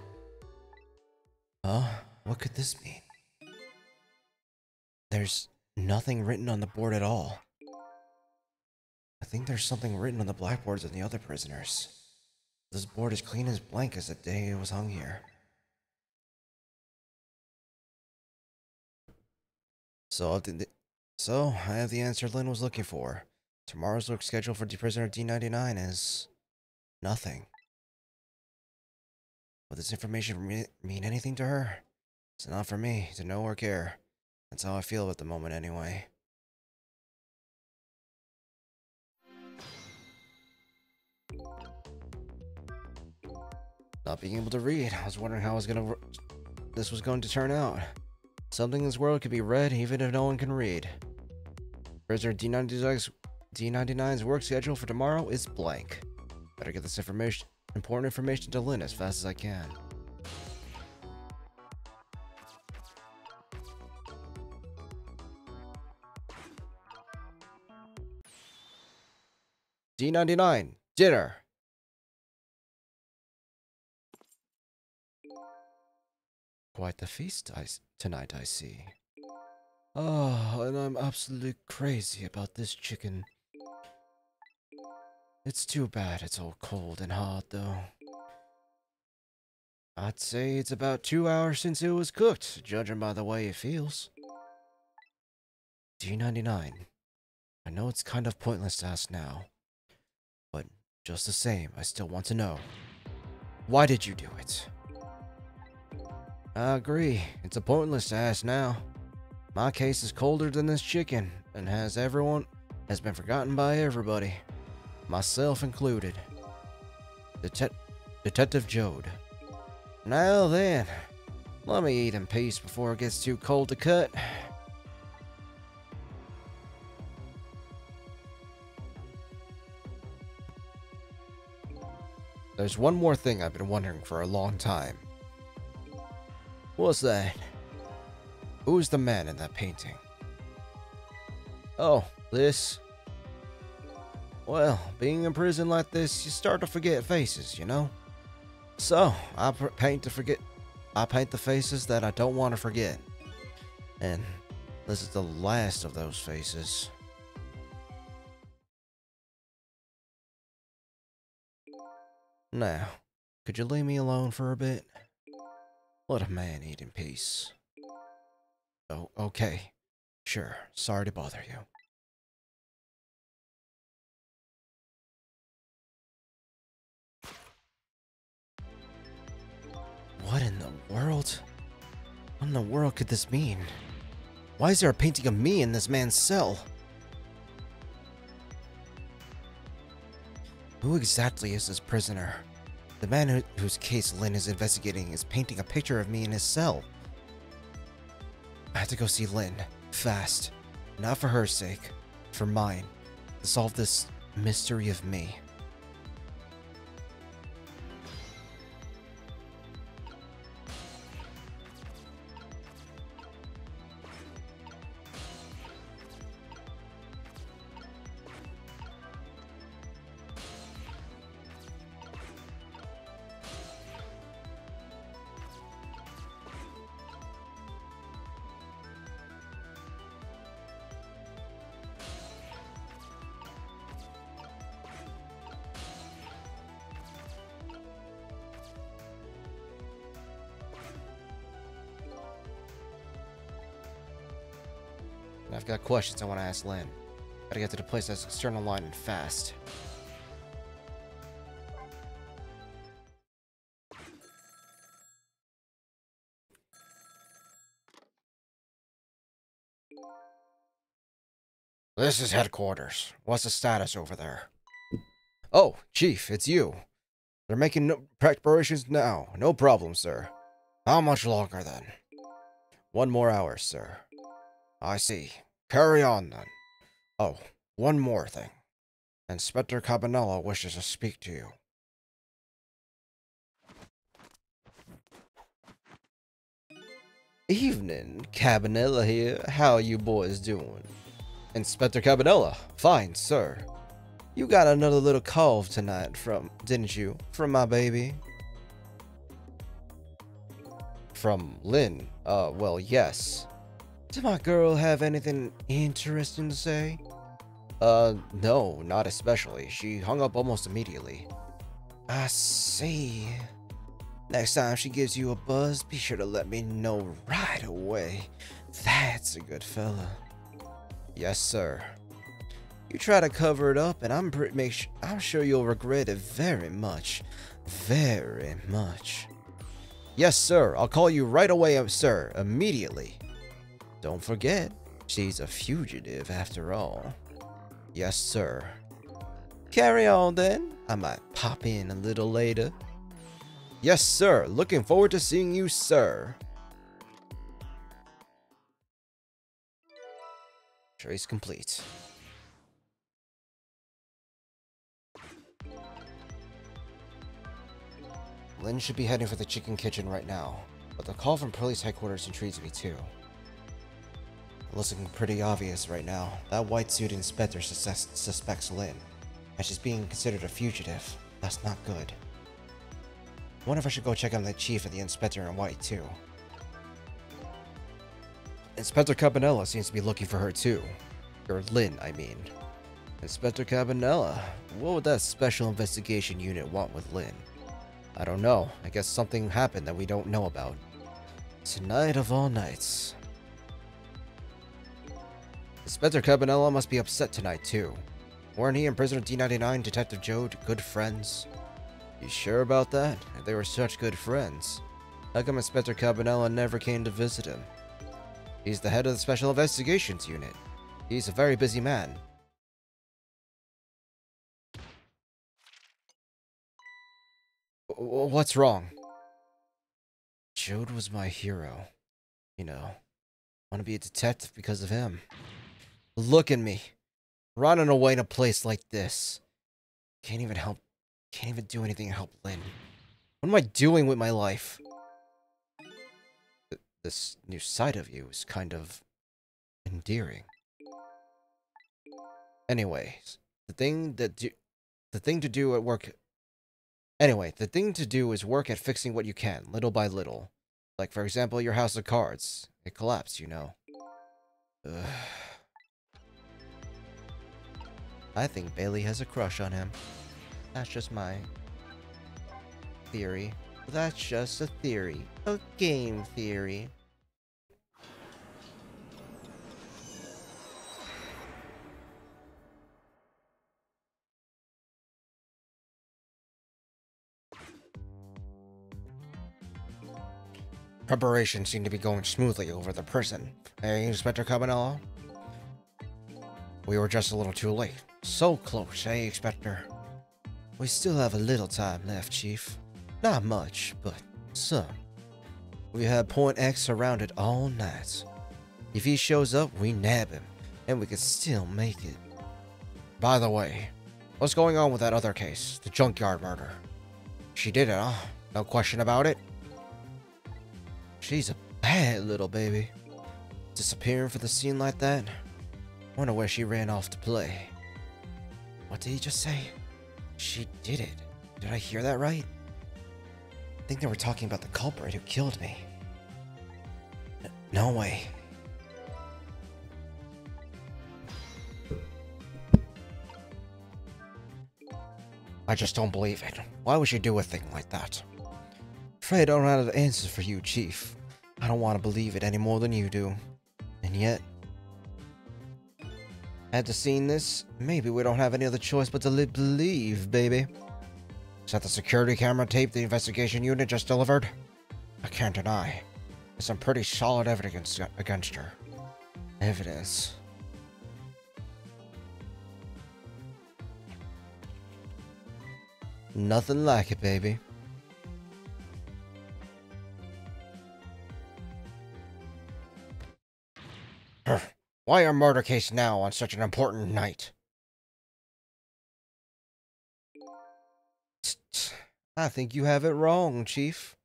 Huh? What could this mean? There's nothing written on the board at all. I think there's something written on the blackboards of the other prisoners. This board is clean as blank as the day it was hung here. So I have the answer Lynn was looking for. Tomorrow's work schedule for prisoner D99 is nothing. Will this information mean anything to her? It's not for me to know or care. That's how I feel at the moment anyway. Not being able to read, I was wondering how this was going to turn out. Something in this world can be read even if no one can read. Prisoner D99's work schedule for tomorrow is blank. Better get this important information to Lynn as fast as I can. D99, dinner! Quite the feast tonight, I see. Oh, and I'm absolutely crazy about this chicken. It's too bad it's all cold and hard, though. I'd say it's about 2 hours since it was cooked, judging by the way it feels. D99. I know it's kind of pointless to ask now, but just the same, I still want to know. Why did you do it? I agree. It's a pointless to ask now. My case is colder than this chicken, and has been forgotten by everybody. Myself included. Detective Jode. Now then, let me eat in peace before it gets too cold to cut. There's one more thing I've been wondering for a long time. What's that? Who's the man in that painting? Oh, this? Well, being in prison like this, you start to forget faces, you know? So, I paint the faces that I don't want to forget. And this is the last of those faces. Now, could you leave me alone for a bit? Let a man eat in peace. Oh, okay. Sure, sorry to bother you. What in the world? What in the world could this mean? Why is there a painting of me in this man's cell? Who exactly is this prisoner? The man whose case Lynn is investigating is painting a picture of me in his cell. I have to go see Lynn. Fast. Not for her sake. For mine. To solve this mystery of me. I've got questions I want to ask Lynn. Gotta get to the place that's external line and fast. This is headquarters. What's the status over there? Oh, Chief, it's you. They're making no preparations now. No problem, sir. How much longer then? 1 more hour, sir. I see. Carry on then. Oh, one more thing. Inspector Cabanella wishes to speak to you. Evening, Cabanella here. How you boys doing? Inspector Cabanella. Fine, sir. You got another little call tonight didn't you? From my baby? From Lynn? Well, yes. Did my girl have anything interesting to say? No, not especially. She hung up almost immediately. I see. Next time she gives you a buzz, be sure to let me know right away. That's a good fella. Yes, sir. You try to cover it up, and I'm sure you'll regret it very much. Very much. Yes, sir. I'll call you right away, sir. Immediately. Don't forget, she's a fugitive after all. Yes, sir. Carry on, then. I might pop in a little later. Yes, sir. Looking forward to seeing you, sir. Trace complete. Lynn should be heading for the chicken kitchen right now, but the call from police headquarters intrigues me too. It looks looking pretty obvious right now. That white suit inspector suspects Lynn, and she's being considered a fugitive. That's not good. I wonder if I should go check on the chief and the inspector in white too. Inspector Cabanella seems to be looking for her too. Or Lynn, I mean. Inspector Cabanella, what would that special investigation unit want with Lynn? I don't know. I guess something happened that we don't know about. Tonight of all nights. Inspector Cabanella must be upset tonight too. Weren't he and prisoner D99 Detective Joe good friends? You sure about that? If they were such good friends, how come Inspector Cabanella never came to visit him? He's the head of the Special Investigations Unit. He's a very busy man. What's wrong? Jode was my hero. You know, I want to be a detective because of him. Look at me, running away in a place like this. Can't even do anything to help Lynn. What am I doing with my life? This new side of you is kind of endearing. Anyways, the thing to do is work at fixing what you can, little by little. Like, for example, your house of cards. It collapsed, you know. Ugh. I think Bailey has a crush on him. That's just my theory. That's just a theory. A game theory. Preparations seem to be going smoothly over the prison. Hey, Inspector Cabanella? We were just a little too late. So close, eh, Inspector? We still have a little time left, Chief. Not much, but some. We had Point X surrounded all night. If he shows up, we nab him, and we could still make it. By the way, what's going on with that other case, the junkyard murder? She did it, huh? No question about it? She's a bad little baby. Disappearing for the scene like that? Wonder where she ran off to play. What did he just say? She did it. Did I hear that right? I think they were talking about the culprit who killed me. No way. I just don't believe it. Why would she do a thing like that? Afraid I don't have the answers for you, Chief. I don't want to believe it any more than you do. And yet, after seeing this, maybe we don't have any other choice but to believe, baby. Is that the security camera tape the investigation unit just delivered? I can't deny. There's some pretty solid evidence against her. Evidence. Nothing like it, baby. Why a murder case now on such an important night? I think you have it wrong, Chief.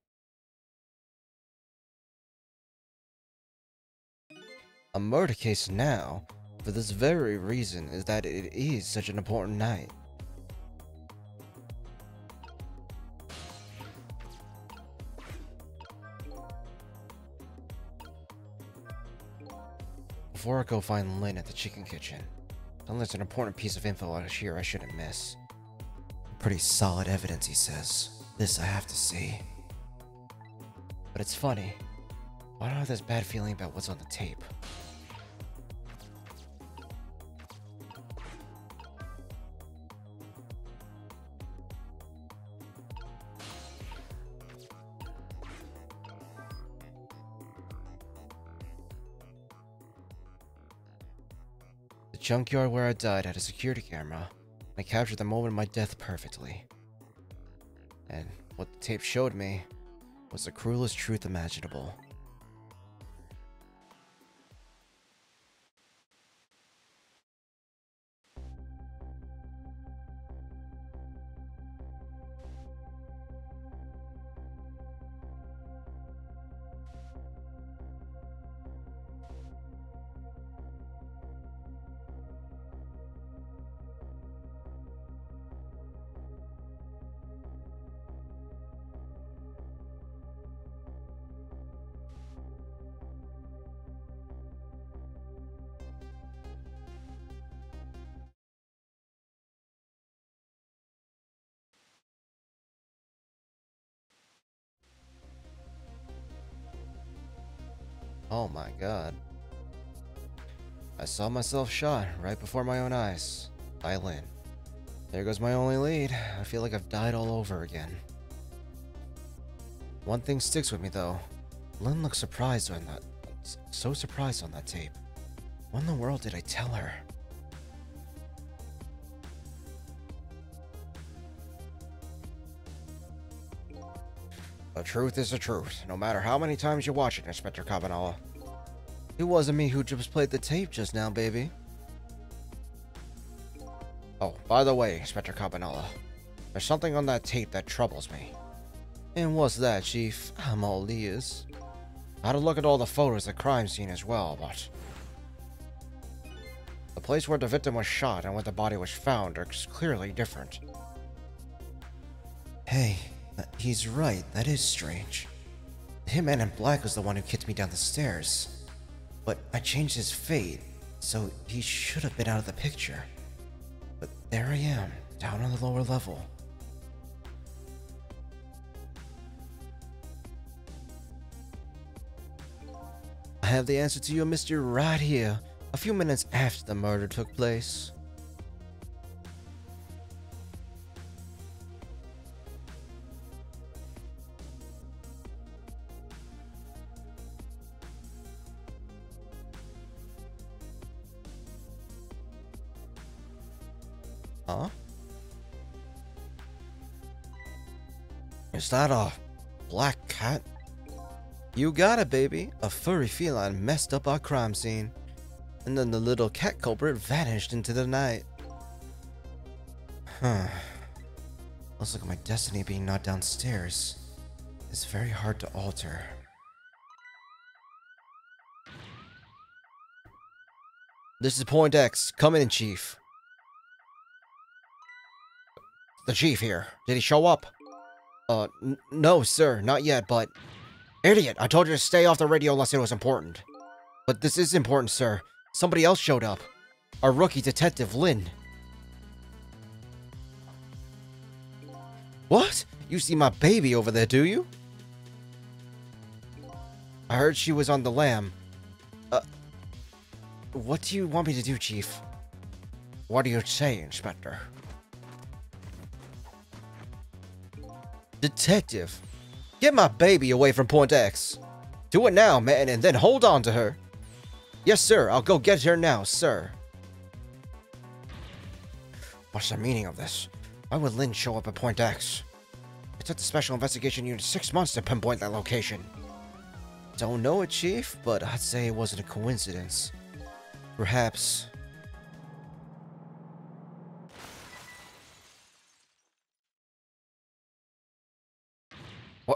A murder case now, for this very reason, is that it is such an important night. Before I go find Lynn at the chicken kitchen, unless an important piece of info out here I shouldn't miss. Pretty solid evidence, he says. This I have to see. But it's funny. Why do I have this bad feeling about what's on the tape? The junkyard where I died had a security camera. I captured the moment of my death perfectly. And what the tape showed me was the cruelest truth imaginable. Oh my god. I saw myself shot right before my own eyes by Lynn. There goes my only lead. I feel like I've died all over again. One thing sticks with me though. Lynn looked surprised on that. So surprised on that tape. What in the world did I tell her? The truth is the truth, no matter how many times you watch it, Inspector Cabanella. It wasn't me who just played the tape just now, baby. Oh, by the way, Inspector Cabanella, there's something on that tape that troubles me. And what's that, Chief? I'm all ears. I had to look at all the photos of the crime scene as well, but the place where the victim was shot and where the body was found are clearly different. Hey, he's right. That is strange. The hitman in black was the one who kicked me down the stairs. But I changed his fate, so he should have been out of the picture. But there I am, down on the lower level. I have the answer to your mystery right here, a few minutes after the murder took place. Huh? Is that a black cat? You got it, baby. A furry feline messed up our crime scene. And then the little cat culprit vanished into the night. Huh. Looks like my destiny being not downstairs is very hard to alter. This is Point X. Come in, Chief. The Chief here. Did he show up? No, sir. Not yet, but... Idiot! I told you to stay off the radio unless it was important. But this is important, sir. Somebody else showed up. Our rookie detective, Lynn. What? You see my baby over there, do you? I heard she was on the lam. What do you want me to do, Chief? What do you say, Inspector? Detective, get my baby away from Point X. Do it now, man, and then hold on to her. Yes, sir. I'll go get her now, sir. What's the meaning of this? Why would Lynn show up at Point X? It took the Special Investigation Unit 6 months to pinpoint that location. Don't know it, Chief, but I'd say it wasn't a coincidence. Perhaps...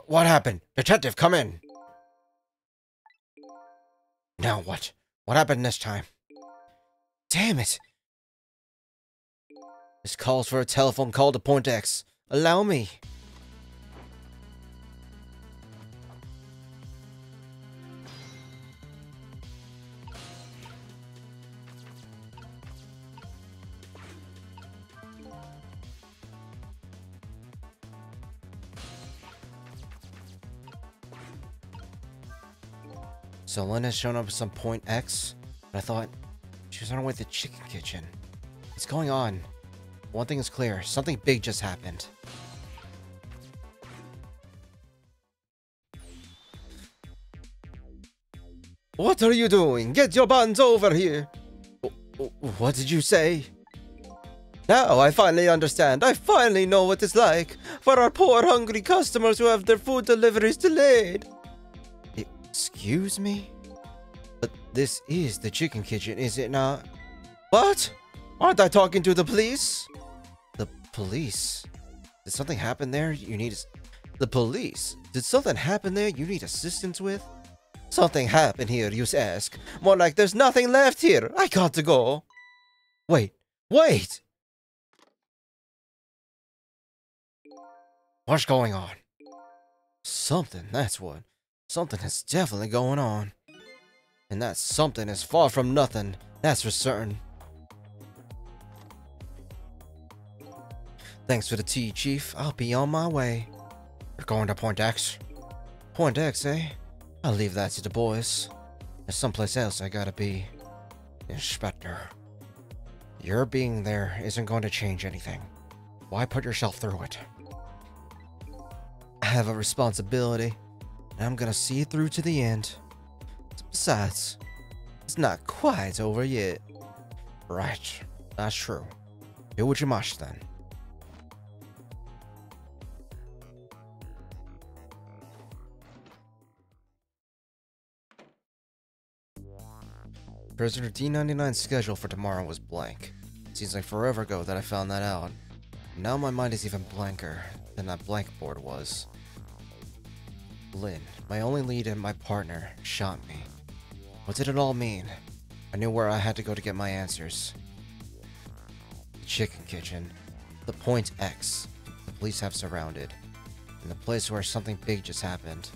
What happened? Detective, come in! Now what? What happened this time? Damn it! This calls for a telephone call to Point X. Allow me. So Lynn has shown up at some Point X, but I thought she was on her way to the chicken kitchen. What's going on? One thing is clear, something big just happened. What are you doing? Get your buns over here! What did you say? Now I finally understand. I finally know what it's like for our poor hungry customers who have their food deliveries delayed. Excuse me? But this is the chicken kitchen, is it not? What? Aren't I talking to the police? The police? Did something happen there you need... The police? Did something happen there you need assistance with? Something happened here, you ask. More like there's nothing left here. I got to go. Wait. Wait! What's going on? Something, that's what. Something is definitely going on. And that something is far from nothing, that's for certain. Thanks for the tea, Chief. I'll be on my way. You're going to Point X? Point X, eh? I'll leave that to the boys. There's someplace else I gotta be. Inspector. Your being there isn't going to change anything. Why put yourself through it? I have a responsibility. And I'm gonna see it through to the end. Besides, it's not quite over yet. Right, that's true. Do what you must then. Prisoner D99's schedule for tomorrow was blank. Seems like forever ago that I found that out. Now my mind is even blanker than that blank board was. Lynn, my only lead and my partner, shot me. What did it all mean? I knew where I had to go to get my answers. The chicken kitchen. The Point X. The police have surrounded. And the place where something big just happened.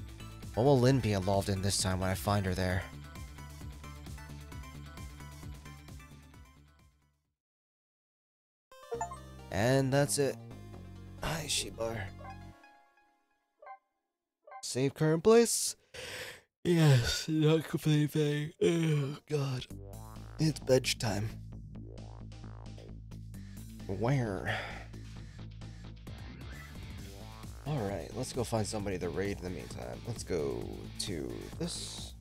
What will Lynn be involved in this time when I find her there? And that's it. Hi, Shibar. Save current place. Yes, not complaining. Oh, God. It's bedtime. Where? Alright, let's go find somebody to raid in the meantime. Let's go to this.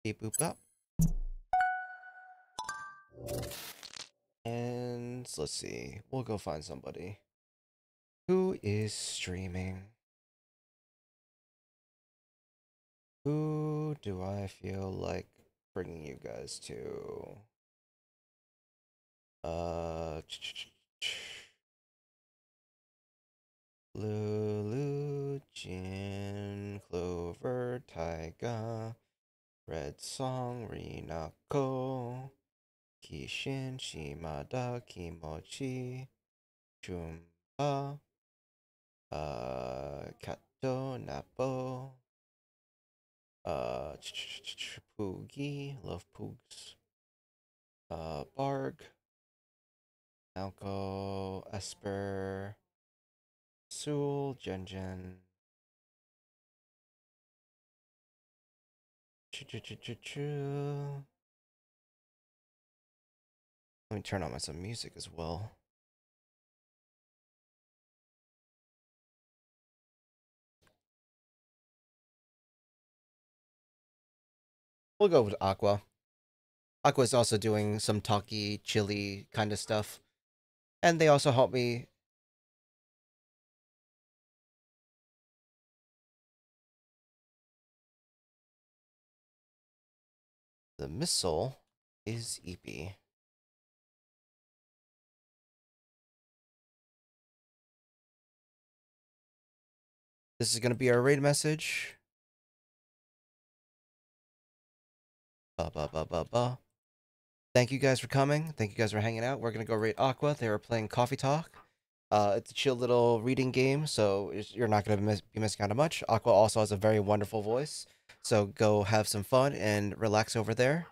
Beep boop up. And let's see. We'll go find somebody who is streaming. Who do I feel like bringing you guys to? Lulu, Jin, Clover, Taiga, Red Song, Rinako, Kishin, Shimada, Kimochi, Chumba, Kato, Napo, Poogie, love Poogs, Barg, Alco, Esper, Sul, Jen. Let me turn on some music as well. We'll go with Aqua. Aqua's also doing some talky, chilly kind of stuff. And they also help me. The missile is eepy. This is going to be our raid message. Thank you guys for coming. Thank you guys for hanging out. We're going to go raid Aqua. They were playing Coffee Talk. It's a chill little reading game, so you're not going to be missing out on much. Aqua also has a very wonderful voice, so go have some fun and relax over there.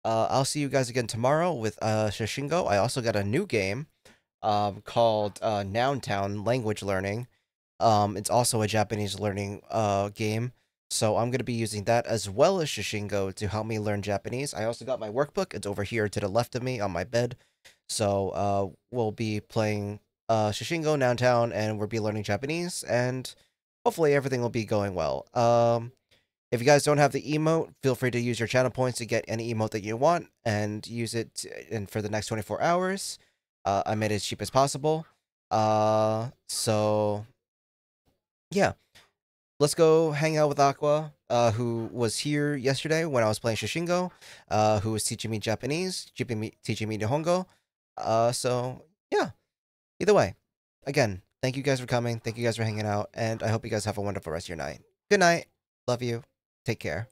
I'll see you guys again tomorrow with Shishingo. I also got a new game called Noun Town Language Learning. It's also a Japanese learning game, so I'm going to be using that as well as Shishingo to help me learn Japanese. I also got my workbook. It's over here to the left of me on my bed. So we'll be playing Shishingo, Noun Town, and we'll be learning Japanese, and hopefully everything will be going well. If you guys don't have the emote, feel free to use your channel points to get any emote that you want and use it for the next 24 hours. I made it as cheap as possible. So yeah, let's go hang out with Aqua, who was here yesterday when I was playing Shishingo, who was teaching me Japanese, teaching me Nihongo. So yeah, either way, again, thank you guys for coming. Thank you guys for hanging out, and I hope you guys have a wonderful rest of your night. Good night. Love you. Take care.